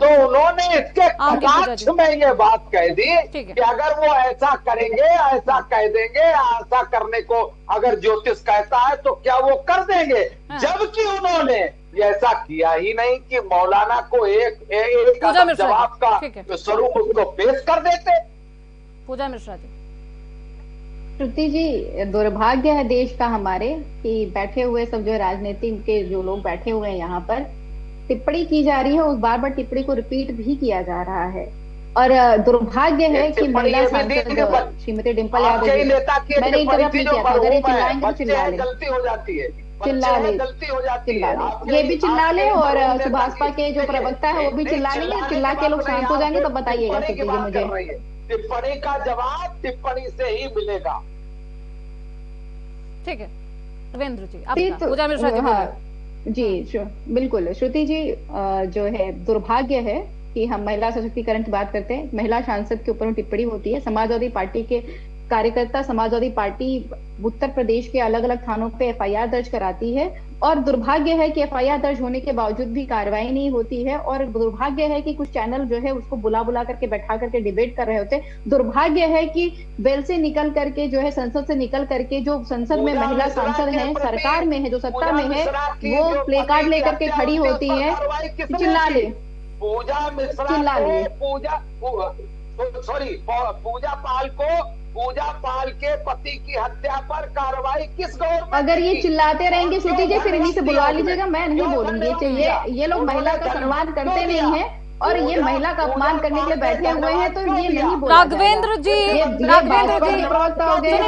तो उन्होंने इसके कटाक्ष में ये बात कह दी कि अगर वो ऐसा करेंगे, ऐसा कह देंगे, ऐसा करने को अगर ज्योतिष कहता है तो क्या वो कर देंगे, जबकि उन्होंने ऐसा किया ही नहीं कि मौलाना को एक जवाब का स्वरूप उसको पेश कर देते। पूजा मिश्रा जी। श्रुति जी, दुर्भाग्य है देश का हमारे कि बैठे हुए सब जो राजनीति के जो लोग बैठे हुए हैं यहाँ पर टिप्पणी की जा रही है, उस बार टिप्पणी को रिपीट भी किया जा रहा है। और दुर्भाग्य है कि महिला सांसद श्रीमती डिंपल यादव जी, मैंने इंटरप्ट नहीं किया था, अगर ये चिल्लाएंगे तो चिल्ला ले, गलती हो जाती है, चिल्ला ले, ये भी चिल्ला ले, और भाजपा के जो प्रवक्ता है वो भी चिल्ला लेंगे, चिल्ला के लोग शांत हो जाएंगे तो बताइएगा श्रुति जी मुझे। टिप्पणी का जवाब टिप्पणी से ही मिलेगा। ठीक है रविंद्र जी, आपका पूजा मिश्रा जी। बिल्कुल श्रुति जी, जो है दुर्भाग्य है कि हम महिला सशक्तिकरण की बात करते हैं, महिला सांसद के ऊपर टिप्पणी होती है। समाजवादी पार्टी के कार्यकर्ता समाजवादी पार्टी उत्तर प्रदेश के अलग अलग थानों पे एफआईआर दर्ज कराती है, और दुर्भाग्य है कि एफआईआर दर्ज होने के बावजूद भी कार्रवाई नहीं होती है। और दुर्भाग्य है कि कुछ चैनल जो है उसको बुला करके बैठा करके डिबेट कर रहे होते हैं। दुर्भाग्य है कि वेल से निकल करके जो है, संसद से निकल करके जो संसद में महिला सांसद हैं, सरकार में है, जो सत्ता में है, वो प्ले कार्ड लेकर के खड़ी होती है। चिल्ला ले, चिल्ला ले, पूजा पाल के पति की हत्या पर कार्रवाई किस गवर्नमेंट? अगर ये चिल्लाते रहेंगे श्रुति जी, फिर इन्हीं से बुलवा लीजिएगा, मैं नहीं बोलूंगी। ये लोग महिला का सम्मान करते नहीं है और ये महिला का अपमान करने के लिए बैठे हुए हैं, तो ये नहीं बोला राघवेंद्र जी,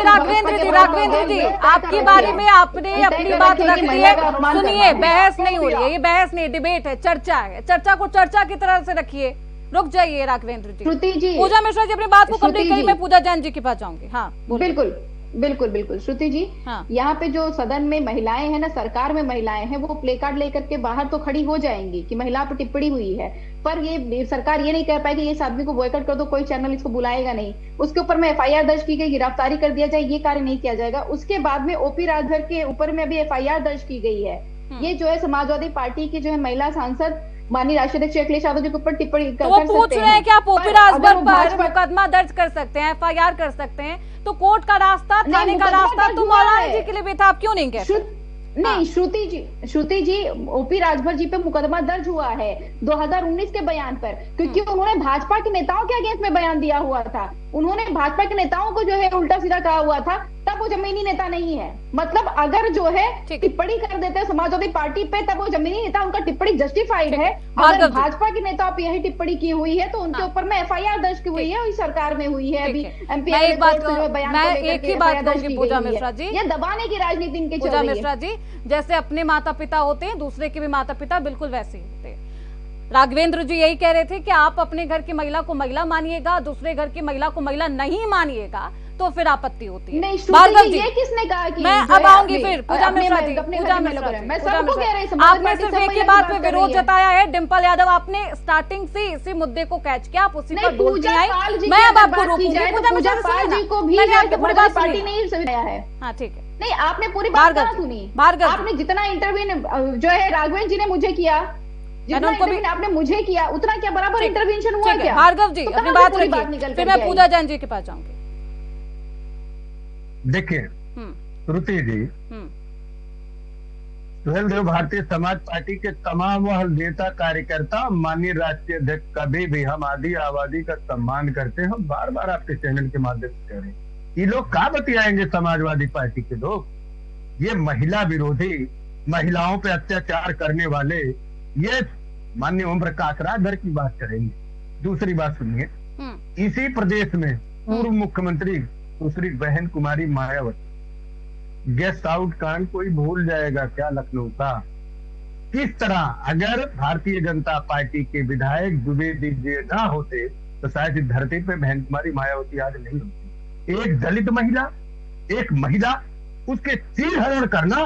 राघवेंद्र जी, आपके बारे में आपने अपनी बात रख दी है। सुनिए, बहस नहीं हो रही है, ये बहस नहीं, डिबेट है, चर्चा है। चर्चा को चर्चा की तरह से रखिए। रुक जाइए राघवेंद्र जी। श्रुति जी, पूजा मिश्रा जी अपनी बात को कंप्लीट करिए, मैं पूजा जैन जी के पास जाऊंगी। हाँ बिल्कुल बिल्कुल बिल्कुल श्रुति जी, हाँ। यहाँ पे जो सदन में महिलाएं हैं ना, सरकार में महिलाएं हैं, वो प्ले कार्ड लेकर के बाहर तो खड़ी हो जाएंगी कि महिला पर टिप्पणी हुई है, पर ये सरकार ये नहीं कह पाएगी इस आदमी को बॉयकॉट कर दो, कोई चैनल इसको बुलाएगा नहीं, उसके ऊपर में FIR दर्ज की गई, गिरफ्तारी कर दिया जाए, ये कार्य नहीं किया जाएगा। उसके बाद में OP राजभर के ऊपर में अभी FIR दर्ज की गई है। ये जो है समाजवादी पार्टी की जो है महिला सांसद माननीय राष्ट्रीय अध्यक्ष अखिलेश यादव जी के ऊपर टिप्पणी तो वो पूछ रहे हैं कि आप OP राजभर पर मुकदमा दर्ज कर सकते हैं, FIR कर सकते हैं, तो कोर्ट का रास्ता, थाने का रास्ता तो मौलाना जी के लिए भी था, आप क्यों नहीं कहते? नहीं श्रुति जी OP राजभर जी पे मुकदमा दर्ज हुआ है 2019 के बयान पर, क्योंकि उन्होंने भाजपा के नेताओं के अगेंस्ट में बयान दिया हुआ था। उन्होंने भाजपा के नेताओं को जो है उल्टा सीधा कहा हुआ था, तब वो जमीनी नेता नहीं है। मतलब अगर जो है टिप्पणी कर देते हैं समाजवादी पार्टी पे, तब वो जमीनी नेता, उनका टिप्पणी जस्टिफाइड है। अगर भाजपा के नेताओं पे यही टिप्पणी की हुई है तो उनके ऊपर में FIR दर्ज की हुई है, सरकार में हुई है। अभी MP मैं एक ही बात कहूंगी पूजा मिश्रा जी, ये दबाने की राजनीति इनकी चल रही है। पूजा मिश्रा जी, जैसे अपने माता पिता होते हैं, दूसरे के भी माता पिता बिल्कुल वैसे ही होते हैं। राघवेंद्र जी यही कह रहे थे कि आप अपने घर की महिला को महिला मानिएगा, दूसरे घर की महिला को महिला नहीं मानिएगा, तो फिर आपत्ति होती है। भार्गव जी, ये किसने कहा कि मैं अब आऊंगी फिर पूजा मिश्रा जी, आपने सिर्फ एक ही बात पे विरोध जताया है, डिम्पल यादव, आपने स्टार्टिंग से इसी मुद्दे को कैच किया, आप उसी पर बोलती आई। मैं अब आपको रोकूंगी। मैंने आपकी पूरी बात सुनी। हाँ ठीक है, नहीं आपने पूरी बात सुनी। भार्गव, आपने जितना इंटरव्यू जो है राघवेंद्र जी ने मुझे किया, जितना इंटरव्यू आपने मुझे किया, उतना क्या बराबर इंटरवेंशन हुआ क्या? भार्गव जी अपनी बात रखिए, फिर मैं पूजा जैन जी के पास जाऊंगी। देखिए श्रुति जी, सुहेल देव भारतीय समाज पार्टी के तमाम वह नेता कार्यकर्ता, माननीय राष्ट्रीय अध्यक्ष, कभी भी हम आदि आबादी का सम्मान करते हैं। हम बार बार आपके चैनल के माध्यम से कह रहे हैं, ये लोग क्या बतियाएंगे समाजवादी पार्टी के लोग? ये महिला विरोधी, महिलाओं पे अत्याचार करने वाले, ये माननीय ओम प्रकाश राजभर की बात करेंगे। दूसरी बात सुनिए, इसी प्रदेश में पूर्व मुख्यमंत्री दूसरी बहन कुमारी मायावती, गेस्ट आउट कांड कोई भूल जाएगा क्या लखनऊ का? किस तरह अगर भारतीय जनता पार्टी के विधायक द्विवेदी जी ना होते तो शायद इस धरती पे बहन कुमारी मायावती आज नहीं होती। एक दलित महिला, एक महिला, उसके सिर हरण करना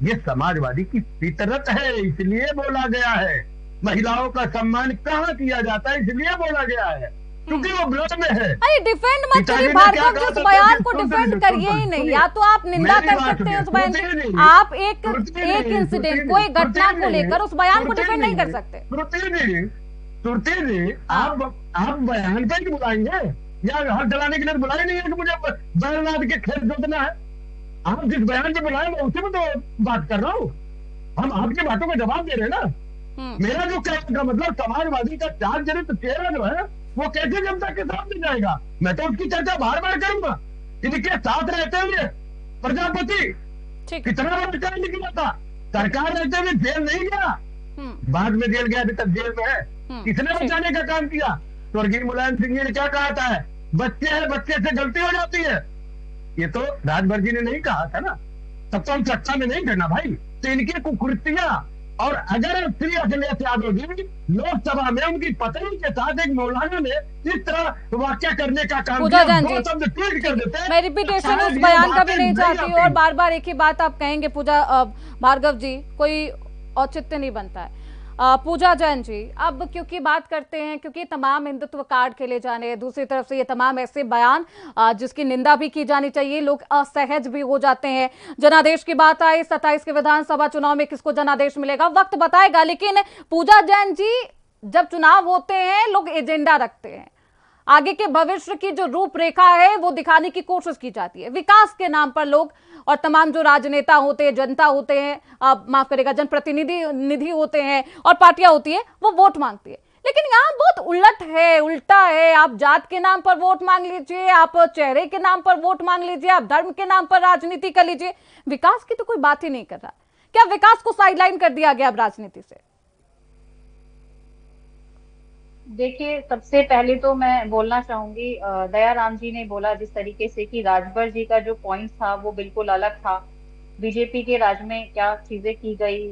ये समाजवादी की फितरत है, इसलिए बोला गया है। महिलाओं का सम्मान कहाँ किया जाता है, इसलिए बोला गया है क्योंकि वो ब्लड में है। अरे डिफेंड मत करिए भार्गव जी, उस बयान को डिफेंड करिए ही नहीं, या तो आप निंदा कर सकते हैं उस बयान की, आप एक इंसिडेंट को, एक घटना को लेकर उस बयान को डिफेंड नहीं कर सकते। श्रुति जी, आप बयान पे ही बुलाएंगे या हाथ जलाने के लिए बुलाए नहीं है कि मुझे बैरनाथ के खेत जोतना है? आप जिस बयान पे बुलाए मैं उसी में तो बात कर रहा हूँ। हम आपकी बातों का जवाब दे रहे हैं ना। मेरा जो कहने का मतलब, समाजवादी का चार चरित्र चेहरा जो है वो कैसे जनता के सामने जाएगा? मैं तो उसकी चर्चा बार बार करूंगा। इनके साथ रहते हुए प्रजापति कितना बड़ा निकला था, सरकार रहते हुए जेल नहीं गया, बाद में जेल गया, अभी तक जेल में है। किसने बचाने का काम किया? स्वर्गीय मुलायम सिंह जी ने क्या कहा था, बच्चे हैं, बच्चे से गलती हो जाती है। ये तो राजभर जी ने नहीं कहा था ना, तब तो हम चर्चा में नहीं करना भाई। तो इनकी कुकृतियां, और अगर श्री अखिलेश यादव जी लोकसभा में उनकी पत्नी के साथ एक मौलाना ने इस तरह वाक्य करने का काम किया, दो शब्द ट्वीट कर देते हैं। मैं रिपीटेशन उस बयान का भी नहीं चाहती और बार बार एक ही बात आप कहेंगे पूजा भार्गव जी, कोई औचित्य नहीं बनता है। पूजा जैन जी, अब क्योंकि बात करते हैं, क्योंकि तमाम हिंदुत्व कार्ड खेले जाने हैं, दूसरी तरफ से ये तमाम ऐसे बयान जिसकी निंदा भी की जानी चाहिए, लोग असहज भी हो जाते हैं। जनादेश की बात आई, 27 के विधानसभा चुनाव में किसको जनादेश मिलेगा वक्त बताएगा, लेकिन पूजा जैन जी जब चुनाव होते हैं लोग एजेंडा रखते हैं, आगे के भविष्य की जो रूपरेखा है वो दिखाने की कोशिश की जाती है। विकास के नाम पर लोग और तमाम जो राजनेता होते हैं, जनता होते हैं, माफ करेगा जनप्रतिनिधि होते हैं और पार्टियां होती है, वो वोट मांगती है। लेकिन यहाँ बहुत उल्टा है। आप जात के नाम पर वोट मांग लीजिए, आप चेहरे के नाम पर वोट मांग लीजिए, आप धर्म के नाम पर राजनीति कर लीजिए, विकास की तो कोई बात ही नहीं कर रहा। क्या विकास को साइडलाइन कर दिया गया अब राजनीति से? देखिए, सबसे पहले तो मैं बोलना चाहूंगी, दयाराम जी ने बोला जिस तरीके से कि राजभर जी का जो पॉइंट था वो बिल्कुल अलग था। बीजेपी के राज में क्या चीजें की गई,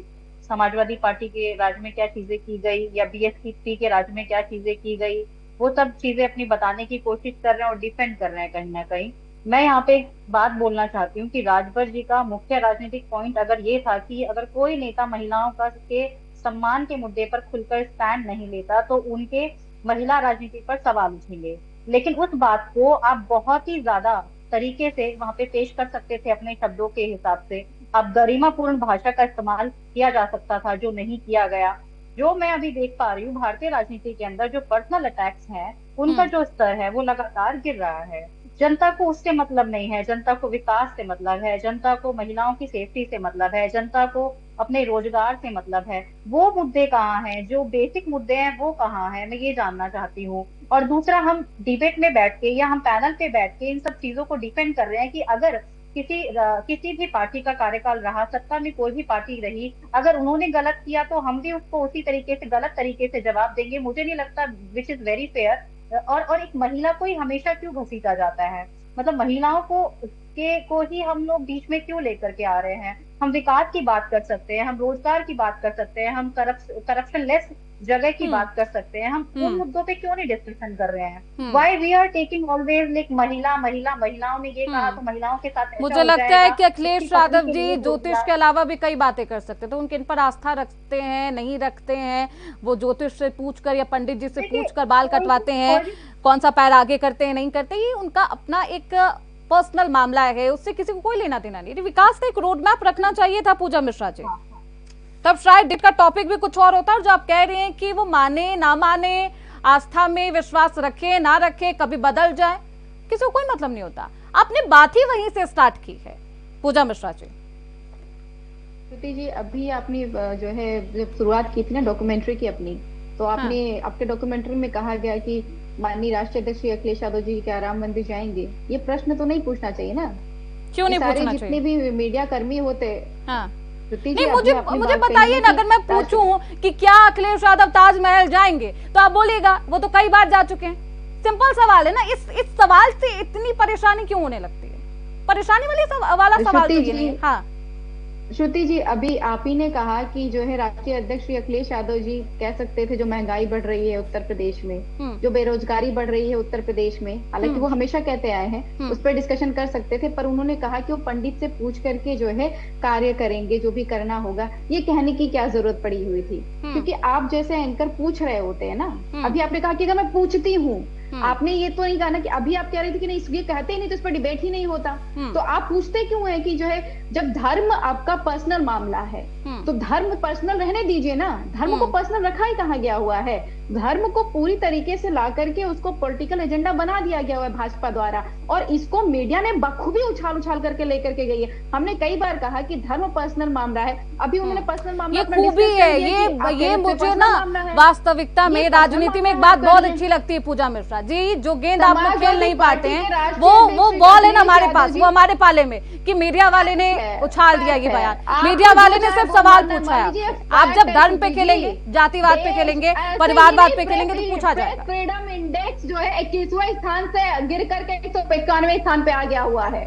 समाजवादी पार्टी के राज में क्या चीजें की गई, या बीएसपी के राज में क्या चीजें की गई, वो सब चीजें अपनी बताने की कोशिश कर रहे हैं और डिफेंड कर रहे हैं कहीं ना कहीं। मैं यहाँ पे एक बात बोलना चाहती हूँ कि राजभर जी का मुख्य राजनीतिक पॉइंट अगर ये था कि अगर कोई नेता महिलाओं का के सम्मान के मुद्दे पर खुलकर स्टैंड नहीं लेता तो उनके महिला राजनीति पर सवाल उठेंगे। लेकिन उस बात को आप बहुत ही ज्यादा तरीके से वहां पे पेश कर सकते थे अपने शब्दों के हिसाब से। अब गरिमापूर्ण भाषा का इस्तेमाल किया जा सकता था, जो नहीं किया गया। जो मैं अभी देख पा रही हूँ भारतीय राजनीति के अंदर जो पर्सनल अटैक्स हैं उनका जो स्तर है वो लगातार गिर रहा है। जनता को उससे मतलब नहीं है, जनता को विकास से मतलब है, जनता को महिलाओं की सेफ्टी से मतलब है, जनता को अपने रोजगार से मतलब है। वो मुद्दे कहाँ हैं, जो बेसिक मुद्दे हैं वो कहाँ हैं, मैं ये जानना चाहती हूँ। और दूसरा, हम डिबेट में बैठ के या हम पैनल पे बैठ के इन सब चीजों को डिफेंड कर रहे हैं कि अगर किसी भी पार्टी का कार्यकाल रहा, सत्ता में कोई भी पार्टी रही, अगर उन्होंने गलत किया तो हम भी उसको उसी तरीके से गलत तरीके से जवाब देंगे। मुझे नहीं लगता विच इज वेरी फेयर। और एक महिला को ही हमेशा क्यों घसीटा जाता है, मतलब महिलाओं को ही हम लोग बीच में क्यों लेकर के आ रहे हैं। हम विकास की बात कर सकते हैं, हम रोजगार की बात कर सकते हैं, हम करप्शन लेस जगह की बात कर सकते हैं, हम उन मुद्दों पे क्यों नहीं डिस्कशन कर रहे हैं। Why we are taking always like महिलाओं ने ये कहा तो महिलाओं के साथ मुझे लगता है कि अखिलेश यादव जी ज्योतिष के अलावा भी कई बातें कर सकते थे। उनके इन पर आस्था रखते हैं, नहीं रखते हैं, वो ज्योतिष से पूछकर या पंडित जी से पूछकर बाल कटवाते हैं, कौन सा पैर आगे करते हैं नहीं करते, ये उनका अपना एक पर्सनल मामला है, उससे किसी को कोई लेना देना नहीं। विकास का एक रोड मैप रखना चाहिए था पूजा मिश्रा जी, तब शायद डिबेट का टॉपिक भी कुछ और होता है। और जो आप कह रहे हैं कि वो माने ना माने, आस्था में विश्वास रखे ना रखे, कभी बदल जाए, किसी को कोई मतलब नहीं होता। आपने बात ही वहीं से स्टार्ट की है पूजा मिश्रा जी। श्रुति जी, अभी आपने जो है जब शुरुआत की थी ना डॉक्यूमेंट्री की अपनी, तो आपने आपके डॉक्यूमेंट्री में कहा गया कि माननीय राष्ट्रीय अध्यक्ष अखिलेश यादव जी क्या राम मंदिर जाएंगे। ये प्रश्न तो नहीं पूछना चाहिए ना, क्यों नहीं पूछना चाहिए? जितने भी मीडिया कर्मी होते, हाँ। नहीं, मुझे बताइए ना, अगर मैं पूछूं कि क्या अखिलेश यादव ताजमहल जाएंगे तो आप बोलिएगा वो तो कई बार जा चुके हैं। सिंपल सवाल है ना, इस सवाल से इतनी परेशानी क्यों होने लगती है? परेशानी वाला सवाल तो ये नहीं है। हाँ श्रुति जी, अभी आप ही ने कहा कि जो है राष्ट्रीय अध्यक्ष श्री अखिलेश यादव जी कह सकते थे जो महंगाई बढ़ रही है उत्तर प्रदेश में, जो बेरोजगारी बढ़ रही है उत्तर प्रदेश में, हालांकि वो हमेशा कहते आए हैं, उस पर डिस्कशन कर सकते थे, पर उन्होंने कहा कि वो पंडित से पूछ करके जो है कार्य करेंगे, जो भी करना होगा। ये कहने की क्या जरूरत पड़ी हुई थी? क्योंकि आप जैसे एंकर पूछ रहे होते हैं ना, अभी आपने कहा कि अगर मैं पूछती हूँ, आपने ये तो नहीं कहा ना कि अभी आप कह रहे थे कि नहीं ये कहते ही नहीं तो इस पर डिबेट ही नहीं होता। तो आप पूछते क्यों है कि जो है जब धर्म आपका पर्सनल मामला है तो धर्म पर्सनल रहने दीजिए ना। धर्म को पर्सनल रखा ही कहाँ गया हुआ है? धर्म को पूरी तरीके से ला करके उसको पॉलिटिकल एजेंडा बना दिया गया हुआ है भाजपा द्वारा, और इसको मीडिया ने बखूबी उछाल करके लेकर के गई है। हमने कई बार कहा कि धर्म पर्सनल मामला है, अभी उन्होंने पर्सनल मामला ये खूबी है। ये मुझे ना वास्तविकता में राजनीति में एक बात बहुत अच्छी लगती है पूजा मिश्रा जी, जो गेंद आप लोग खेल नहीं पाते हैं वो बॉल है ना हमारे पास, वो हमारे पाले में, कि मीडिया वाले ने उछाल दिया ये बयान, मीडिया वाले ने सिर्फ सवाल पूछा है। आप जब धर्म पे खेलेंगे, जातिवाद पे खेलेंगे, परिवारवाद पे खेलेंगे तो पूछा जाएगा। फ्रीडम इंडेक्स जो है 21वें स्थान से गिर करके 191वें स्थान पे आ गया हुआ है।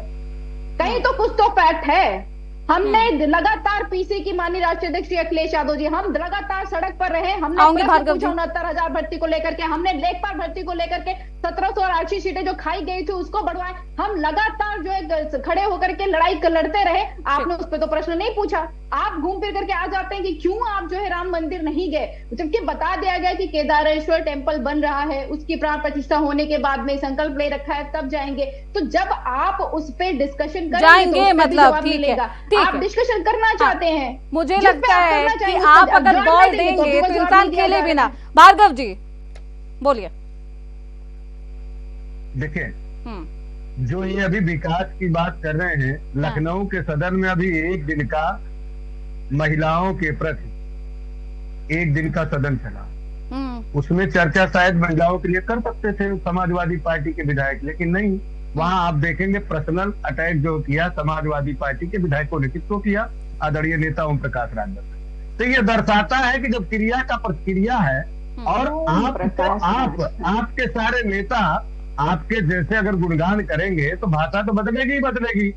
कहीं तो कुछ तो फैक्ट है। हमने लगातार पीसी की माननीय राष्ट्रीय अध्यक्ष श्री अखिलेश यादव जी, हम लगातार सड़क पर रहे, हमने 69,000 भर्ती को लेकर के, हमने लेखपाल भर्ती को लेकर के 1700 और आरक्षित सीटें जो खाई गई थी उसको बढ़वाए। हम लगातार जो है खड़े होकर के लड़ाई लड़ते रहे, आपने उस पर तो प्रश्न नहीं पूछा। आप घूम फिर करके आ जाते हैं कि क्यों आप जो है राम मंदिर नहीं गए, जबकि बता दिया गया कि केदारेश्वर टेम्पल बन रहा है, उसकी प्राण प्रतिष्ठा होने के बाद में संकल्प ले रखा है, तब जाएंगे। तो जब आप उस पर डिस्कशन करेंगे तो मतलब मिलेगा, आप डिस्कशन करना चाहते हैं। मुझे लगता है कि आप अगर बॉल देंगे तो इंसान खेले बिना। भार्गव जी बोलिए। देखिए, जो ये अभी विकास की बात कर रहे हैं, लखनऊ के सदन में अभी एक दिन का महिलाओं के प्रति एक दिन का सदन चला, उसमें चर्चा शायद महिलाओं के लिए कर सकते थे समाजवादी पार्टी के विधायक, लेकिन नहीं। वहां आप देखेंगे पर्सनल अटैक जो किया समाजवादी पार्टी के विधायकों ने, किसको किया? आदरणीय नेता ओम प्रकाश राजभर। तो ये दर्शाता है कि जब क्रिया का प्रतिक्रिया है और आपके सारे नेता आपके जैसे अगर गुणगान करेंगे तो भाषा तो बदलेगी ही बदलेगी।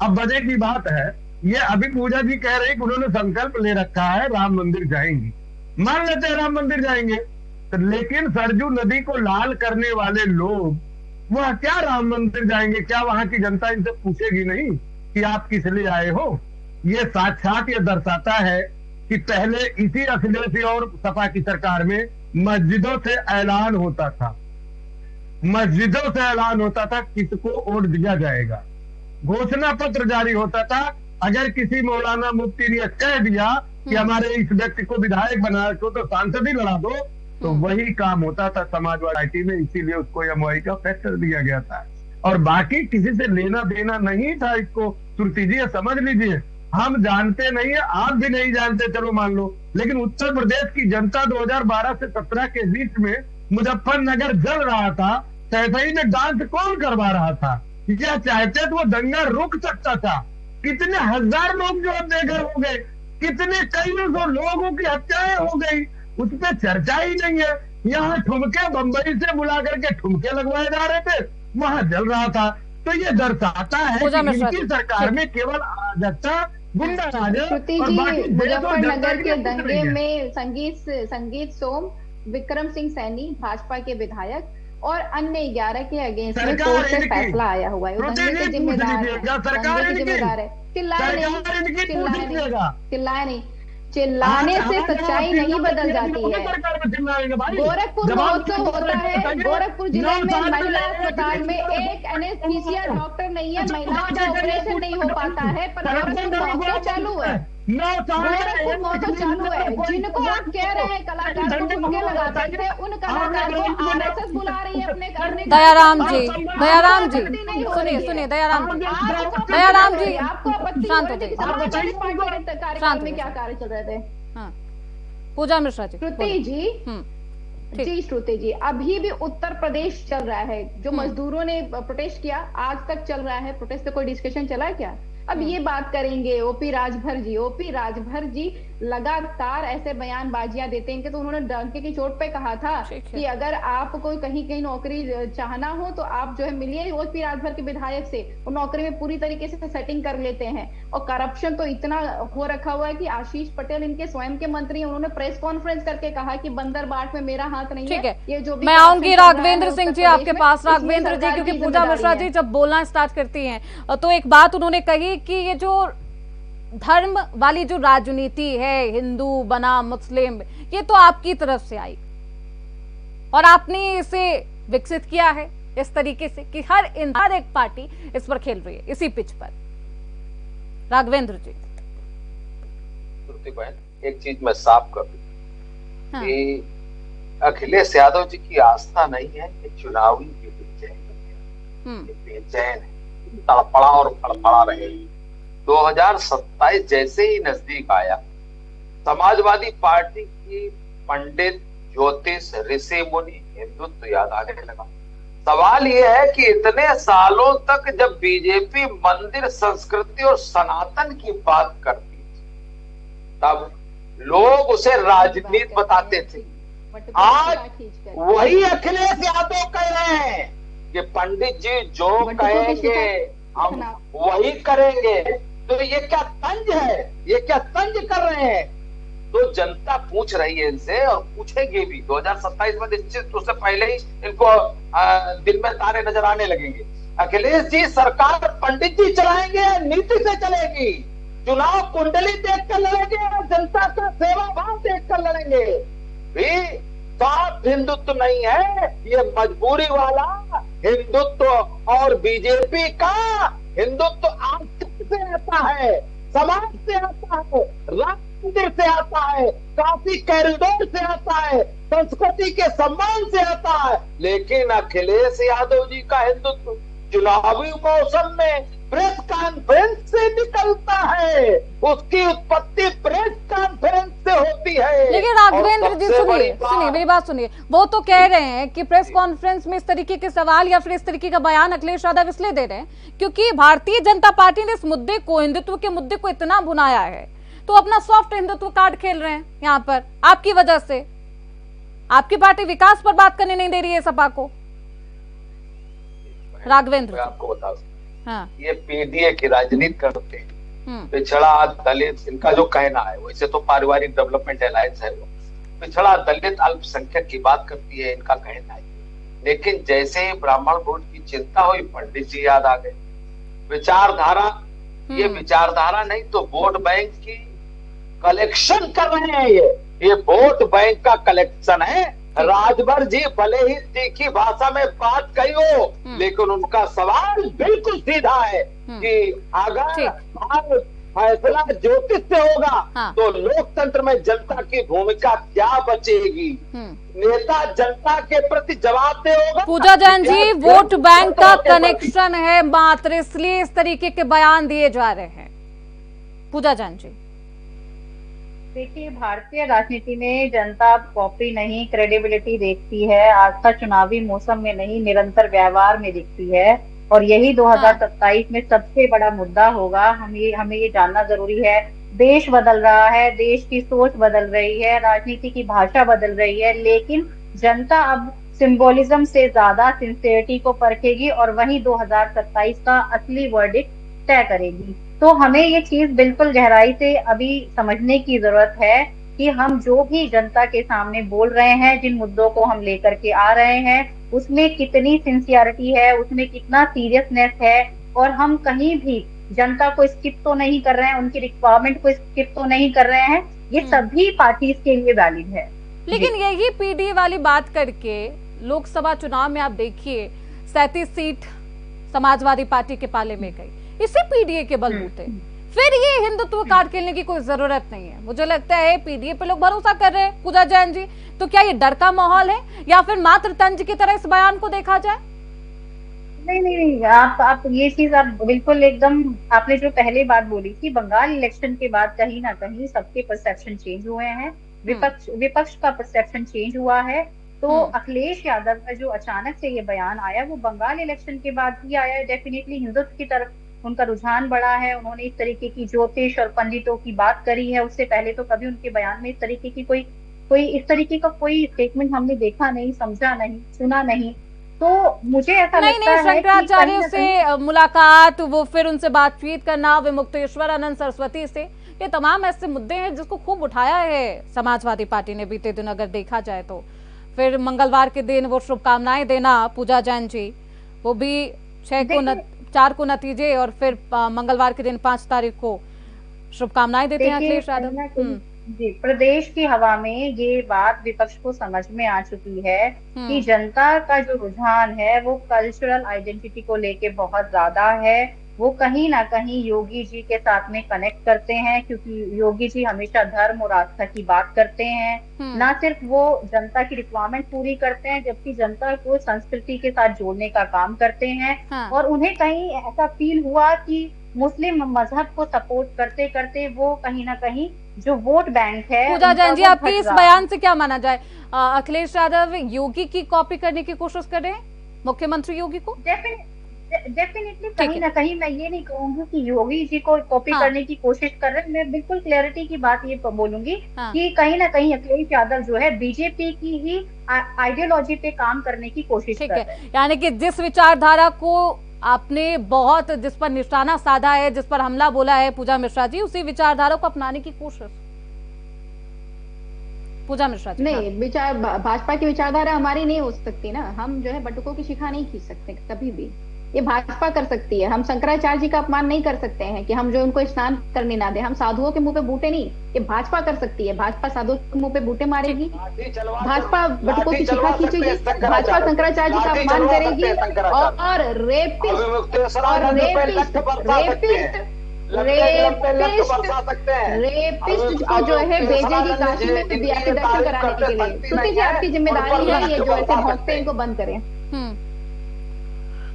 अब वजह की बात है, ये अभी पूजा जी कह रहे हैं कि उन्होंने संकल्प ले रखा है राम मंदिर जाएंगी, मान लेते हैं राम मंदिर जाएंगे, तो लेकिन सरजू नदी को लाल करने वाले लोग वह क्या राम मंदिर जाएंगे? क्या वहां की जनता इनसे पूछेगी नहीं कि आप किस लिए आए हो? ये साक्षात ये दर्शाता है कि पहले इसी अखिलेश और सपा की सरकार में मस्जिदों से ऐलान होता था, मस्जिदों से ऐलान होता था किसको वोट दिया जाएगा, घोषणा पत्र जारी होता था। अगर किसी मौलाना मुफ्ती ने कह दिया कि हमारे इस व्यक्ति को विधायक बना दो तो सांसद ही लड़ा दो, तो वही काम होता था समाजवादी पार्टी में, इसीलिए उसको एमओआई का फैक्टर दिया गया था और बाकी किसी से लेना देना नहीं था। इसको श्रुति जी समझ लीजिए, हम जानते नहीं है, आप भी नहीं जानते, चलो मान लो, लेकिन उत्तर प्रदेश की जनता 2012 से 17 के बीच में मुजफ्फरनगर जल रहा था, सैफई में डांस कौन करवा रहा था? या चाहते तो वो दंगा रुक सकता था। कितने हजार लोग जो अब बेघर हो गए, कितने कईयों सौ लोगों की हत्याएं हो गई, उस पर चर्चा ही नहीं है। यहाँ ठुमके बंबई से बुला करके ठुमके लगवाए जा रहे थे, वहां जल रहा था। तो ये दर्शाता है कि इनकी सरकार में केवल अराजकता, गुंडा राज और बाकी मुजफ्फरनगर के दंगे में संगीत सोम, विक्रम सिंह सैनी भाजपा के विधायक और अन्य 11 के अगेंस्ट में कोर्ट से फैसला आया हुआ है। दंगे के जिम्मेदार है। चिल्लाए नहीं, चिल्लाने से सच्चाई नहीं बदल जाती है। गोरखपुर महोत्सव होता है, गोरखपुर जिले में महिला अस्पताल में एक एनेस्थीसिया डॉक्टर नहीं है, महिलाओं का ऑपरेशन नहीं हो पाता है, पर गोरखपुर महोत्सव चालू है, गोरखपुर महोत्सव चालू है। जिनको आप कह रहे हैं कलाकार को ठुमके लगाते थे, उन कलाकार को आरएसएस बुला रही है अपने घर। दयाराम जी सुनिए, दयाराम जी शांत हो जाइए। कार्यक्रम में क्या कार्य चल रहे थे? हाँ, पूजा मिश्रा जी। श्रुति जी, अभी भी उत्तर प्रदेश चल रहा है, जो मजदूरों ने प्रोटेस्ट किया आज तक चल रहा है, प्रोटेस्ट पे कोई डिस्कशन चला है क्या? अब ये बात करेंगे ओपी राजभर जी लगातार ऐसे बयानबाजियां देते हैं कि तो उन्होंने डंके की चोट पे कहा था कि अगर आपको कहीं नौकरी चाहना हो तो आप जो है मिलिए ओपी राजभर के विधायक से, वो नौकरी में पूरी तरीके से सेटिंग कर लेते हैं। और करप्शन तो इतना हो रखा हुआ है कि आशीष पटेल इनके स्वयं के मंत्री हैं, उन्होंने प्रेस कॉन्फ्रेंस करके कहा कि बंदर बाट में मेरा हाथ नहीं है। ये जो मैं आऊंगी राघवेंद्र सिंह जी आपके पास। राघवेंद्र जी, क्योंकि पूजा मिश्रा जी जब बोलना स्टार्ट करती हैं तो एक बात उन्होंने कही कि ये जो धर्म वाली जो राजनीति है, हिंदू बनाम मुस्लिम, ये तो आपकी तरफ से आई और आपने इसे विकसित किया है इस तरीके से कि हर एक पार्टी इस पर खेल रही है, इसी पिच पर। राघवेंद्र जी, एक चीज मैं साफ कर दूं कि अखिलेश यादव जी की आस्था नहीं है कि चुनावी बेचैन है, तड़पड़ा और फड़फड़ा रहे। 2027 जैसे ही नजदीक आया, समाजवादी पार्टी की पंडित, ज्योतिष, ऋषि मुनि, हिंदुत्व याद आने लगा। सवाल यह है कि इतने सालों तक जब बीजेपी मंदिर, संस्कृति और सनातन की बात करती थी, तब लोग उसे राजनीति बताते थे। आज वही अखिलेश यादव कह रहे हैं कि पंडित जी जो कहेंगे हम वही करेंगे। तो ये क्या तंज है, ये क्या तंज कर रहे हैं? तो जनता पूछ रही है इनसे और पूछेगी भी। 2027 में निश्चित उससे पहले ही इनको दिन में तारे नजर आने लगेंगे। अखिलेश जी सरकार पंडित जी चलाएंगे, नीति से चलेगी। चुनाव कुंडली देखकर लड़ेंगे, जनता का सेवा भाव देखकर लड़ेंगे। भी साफ हिंदुत्व नहीं है, ये मजबूरी वाला हिंदुत्व। और बीजेपी का हिंदुत्व आस्था से आता है, समाज से आता है, राम मंदिर से आता है, काशी कॉरिडोर से आता है, संस्कृति के सम्मान से आता है। लेकिन अखिलेश यादव जी का हिंदुत्व चुनावी मौसम में प्रेस कॉन्फ्रेंस से निकलता है, उसकी उत्पत्ति प्रेस कॉन्फ्रेंस से होती है। लेकिन राघवेंद्र जी सुनिए मेरी बात सुनिए, वो तो कह रहे हैं कि प्रेस कॉन्फ्रेंस में इस तरीके के सवाल या फिर इस तरीके का बयान अखिलेश यादव इसलिए दे रहे हैं क्योंकि भारतीय जनता पार्टी ने इस मुद्दे को, हिंदुत्व के मुद्दे को इतना भुनाया है, तो अपना सॉफ्ट हिंदुत्व कार्ड खेल रहे हैं यहाँ पर आपकी वजह से। आपकी पार्टी विकास पर बात करने नहीं दे रही है सपा को? राघवेंद्र, मैं आपको बता सकता हाँ, हूं, ये पीडीए की राजनीति करते हैं, पिछड़ा दलित, इनका जो कहना है, वैसे तो पारिवारिक डेवलपमेंट अलायंस है, वो पिछड़ा दलित अल्पसंख्यक की बात करती है, इनका कहना है। लेकिन जैसे ही ब्राह्मण वोट की चिंता हुई, पंडित जी याद आ गए। विचारधारा, ये विचारधारा नहीं तो वोट बैंक की कलेक्शन कर रहे हैं। ये वोट बैंक का कलेक्शन है। राजभर जी भले ही तीखी भाषा में बात कही हो, लेकिन उनका सवाल बिल्कुल सीधा है कि अगर फैसला ज्योतिष से होगा तो लोकतंत्र में जनता की भूमिका क्या बचेगी? नेता जनता के प्रति जवाबदेह होगा। पूजा जैन जी, वोट बैंक का कनेक्शन है मात्र, इसलिए इस तरीके के बयान दिए जा रहे हैं। पूजा जैन जी, देखिए, भारतीय राजनीति में जनता कॉपी नहीं, क्रेडिबिलिटी देखती है, आस्था चुनावी मौसम में नहीं, निरंतर व्यवहार में दिखती है। और यही 2027 में सबसे बड़ा मुद्दा होगा। हमें ये जानना जरूरी है। देश बदल रहा है, देश की सोच बदल रही है, राजनीति की भाषा बदल रही है, लेकिन जनता अब सिंबोलिज्म से ज्यादा सिंसियरिटी को परखेगी और वही 2027 का असली वर्डिक्ट तय करेगी। तो हमें ये चीज बिल्कुल गहराई से अभी समझने की जरूरत है कि हम जो भी जनता के सामने बोल रहे हैं, जिन मुद्दों को हम लेकर के आ रहे हैं, उसमें कितनी सिंसियरिटी है, उसमें कितना सीरियसनेस है, और हम कहीं भी जनता को स्किप तो नहीं कर रहे हैं, उनकी रिक्वायरमेंट को स्किप तो नहीं कर रहे हैं। ये सभी पार्टीज के लिए वैलिड है। लेकिन यही पीडीए वाली बात करके लोकसभा चुनाव में आप देखिए 37 सीट समाजवादी पार्टी के पाले में गई, इसी पीडीए के बलबूते। फिर ये हिंदुत्व कार्ड खेलने की कोई जरूरत नहीं है। मुझे लगता है पीडीए पे लोग भरोसा कर रहे हैं। पूजा जैन जी, तो क्या ये डर का माहौल है या फिर मात्र तंज की तरह इस बयान को देखा जाए? नहीं, आप ये चीज आप बिल्कुल एकदम, आपने जो पहले बात बोली थी, बंगाल इलेक्शन के बाद कहीं ना कहीं सबके परसेप्शन चेंज हुए हैं, विपक्ष का परसेप्शन चेंज हुआ है। तो अखिलेश यादव का जो अचानक से ये बयान आया, वो बंगाल इलेक्शन के बाद ही आया है। डेफिनेटली हिंदुत्व की तरफ उनका रुझान बढ़ा है। उन्होंने इस तरीके की ज्योतिष और पंडितों की बात करी है। उससे पहले तो कभी उनके बयान में इस तरीके की कोई इस तरीके का कोई स्टेटमेंट हमने देखा नहीं, समझा नहीं, सुना नहीं। तो मुझे ऐसा लगता है शंकराचार्य से मुलाकात, वो फिर उनसे बातचीत करना, विमुक्तेश्वर आनंद सरस्वती से, ये तमाम ऐसे मुद्दे हैं जिसको खूब उठाया है समाजवादी पार्टी ने बीते दिन, अगर देखा जाए तो। फिर मंगलवार के दिन वो शुभकामनाएं देना, पूजा जैन जी, वो भी 4 को नतीजे, और फिर मंगलवार के दिन 5 तारीख को शुभकामनाएं देते हैं अखिलेश यादव। जी, प्रदेश की हवा में ये बात विपक्ष को समझ में आ चुकी है कि जनता का जो रुझान है वो कल्चरल आइडेंटिटी को लेके बहुत ज्यादा है। वो कहीं ना कहीं योगी जी के साथ में कनेक्ट करते हैं, क्योंकि योगी जी हमेशा धर्म और आस्था की बात करते हैं। ना सिर्फ वो जनता की रिक्वायरमेंट पूरी करते हैं, जबकि जनता को संस्कृति के साथ जोड़ने का काम करते हैं। और उन्हें कहीं ऐसा फील हुआ कि मुस्लिम मजहब को सपोर्ट करते करते वो कहीं ना कहीं जो वोट बैंक है। पूजा जैन जी, आपके इस बयान से क्या माना जाए? अखिलेश यादव योगी की कॉपी करने की कोशिश कर रहे हैं, मुख्यमंत्री योगी को? डेफिनेटली कहीं ना कहीं मैं ये नहीं कहूंगी कि योगी जी को कॉपी करने की कोशिश कर रहे हैं। मैं बिल्कुल क्लैरिटी की बात ये बोलूंगी कि कहीं ना कहीं अखिलेश यादव जो है बीजेपी की ही आइडियोलॉजी पे काम करने की कोशिश कर रहे हैं। यानी कि जिस विचारधारा को आपने बहुत, जिस पर निशाना साधा है, जिस पर हमला बोला है पूजा मिश्रा जी, उसी विचारधारा को अपनाने की कोशिश। पूजा मिश्रा जी, नहीं, भाजपा की विचारधारा हमारी नहीं हो सकती ना। हम जो है बटुकों की शिखा नहीं खींच सकते कभी भी। ये भाजपा कर सकती है। हम शंकराचार्य जी का अपमान नहीं कर सकते हैं कि हम जो उनको स्नान करने ना दे। हम साधुओं के मुंह पे बूटे नहीं, ये भाजपा कर सकती है। भाजपा साधुओं के मुंह पे बूटे मारेगी, भाजपा बटुकों की शिखा खींचेगी, भाजपा शंकराचार्य जी का अपमान करेगी, और रेपिस्ट को जो है भेजेगी काशी में वीआईपी दर्शन कराने के लिए। श्रुति जी, आपकी जिम्मेदारी है ये जो ऐसे भौंकते हैं इनको बंद करें।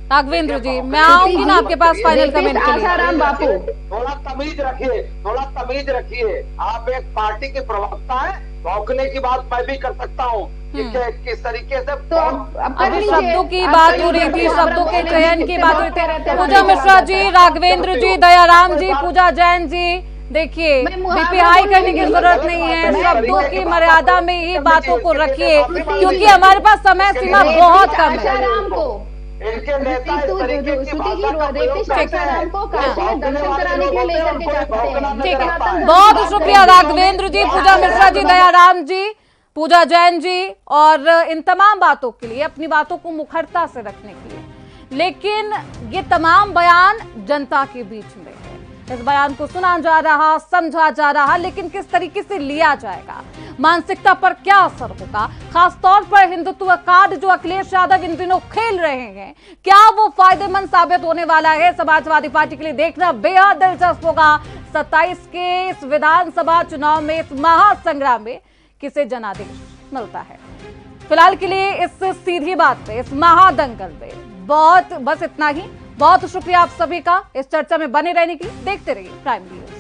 राघवेंद्र जी, मैं आऊंगी ना आपके पास फाइनल कमेंट के लिए। आसाराम बापू, थोड़ा तमीज रखिए, थोड़ा तमीज रखिए। आप एक पार्टी के प्रवक्ता हैं, भौंकने की बात मैं भी कर सकता हूँ किस तरीके से। तो अभी शब्दों की बात हो रही थी, शब्दों के चयन की बात हो रही थी। पूजा मिश्रा जी, राघवेंद्र जी, दयाराम जी, पूजा जैन जी, देखिए, मैं मुहावरा बीपी हाई बोल करने रही की हूँ। जरूरत नहीं है, मैं शब्दों की मर्यादा में ही बातों को रखिए, श्रुति जी, क्योंकि हमारे पास समय सीमा बहुत कम है। आशाराम को इनके नेता इस तरीके की श्रुति जी भाषा का प्रयोग रेपिस्ट करते हैं। आशाराम को काशी में दर्शन कराने के लिए लेकर के जाते हैं। ठीक है, सनातन बहुत धर्म की शुक्रिया बात करें। राघवेंद्र जी, पूजा मिश्रा जी, दयाराम जी, पूजा जैन जी, और इन तमाम बातों के लिए, अपनी बातों को मुखरता से रखने के लिए। लेकिन ये तमाम बयान जनता के बीच में है, इस बयान को सुना जा रहा, समझा जा रहा, लेकिन किस तरीके से लिया जाएगा, मानसिकता पर क्या असर होगा, खासतौर पर हिंदुत्व कार्ड जो अखिलेश यादव इन दिनों खेल रहे हैं, क्या वो फायदेमंद साबित होने वाला है समाजवादी पार्टी के लिए, देखना बेहद दिलचस्प होगा। 27 के इस विधानसभा चुनाव में, इस महासंग्राम में किसे जनादेश मिलता है। फिलहाल के लिए इस सीधी बात पे, इस महादंगल में बस इतना ही। बहुत शुक्रिया आप सभी का इस चर्चा में बने रहने के लिए। देखते रहिए प्राइम न्यूज।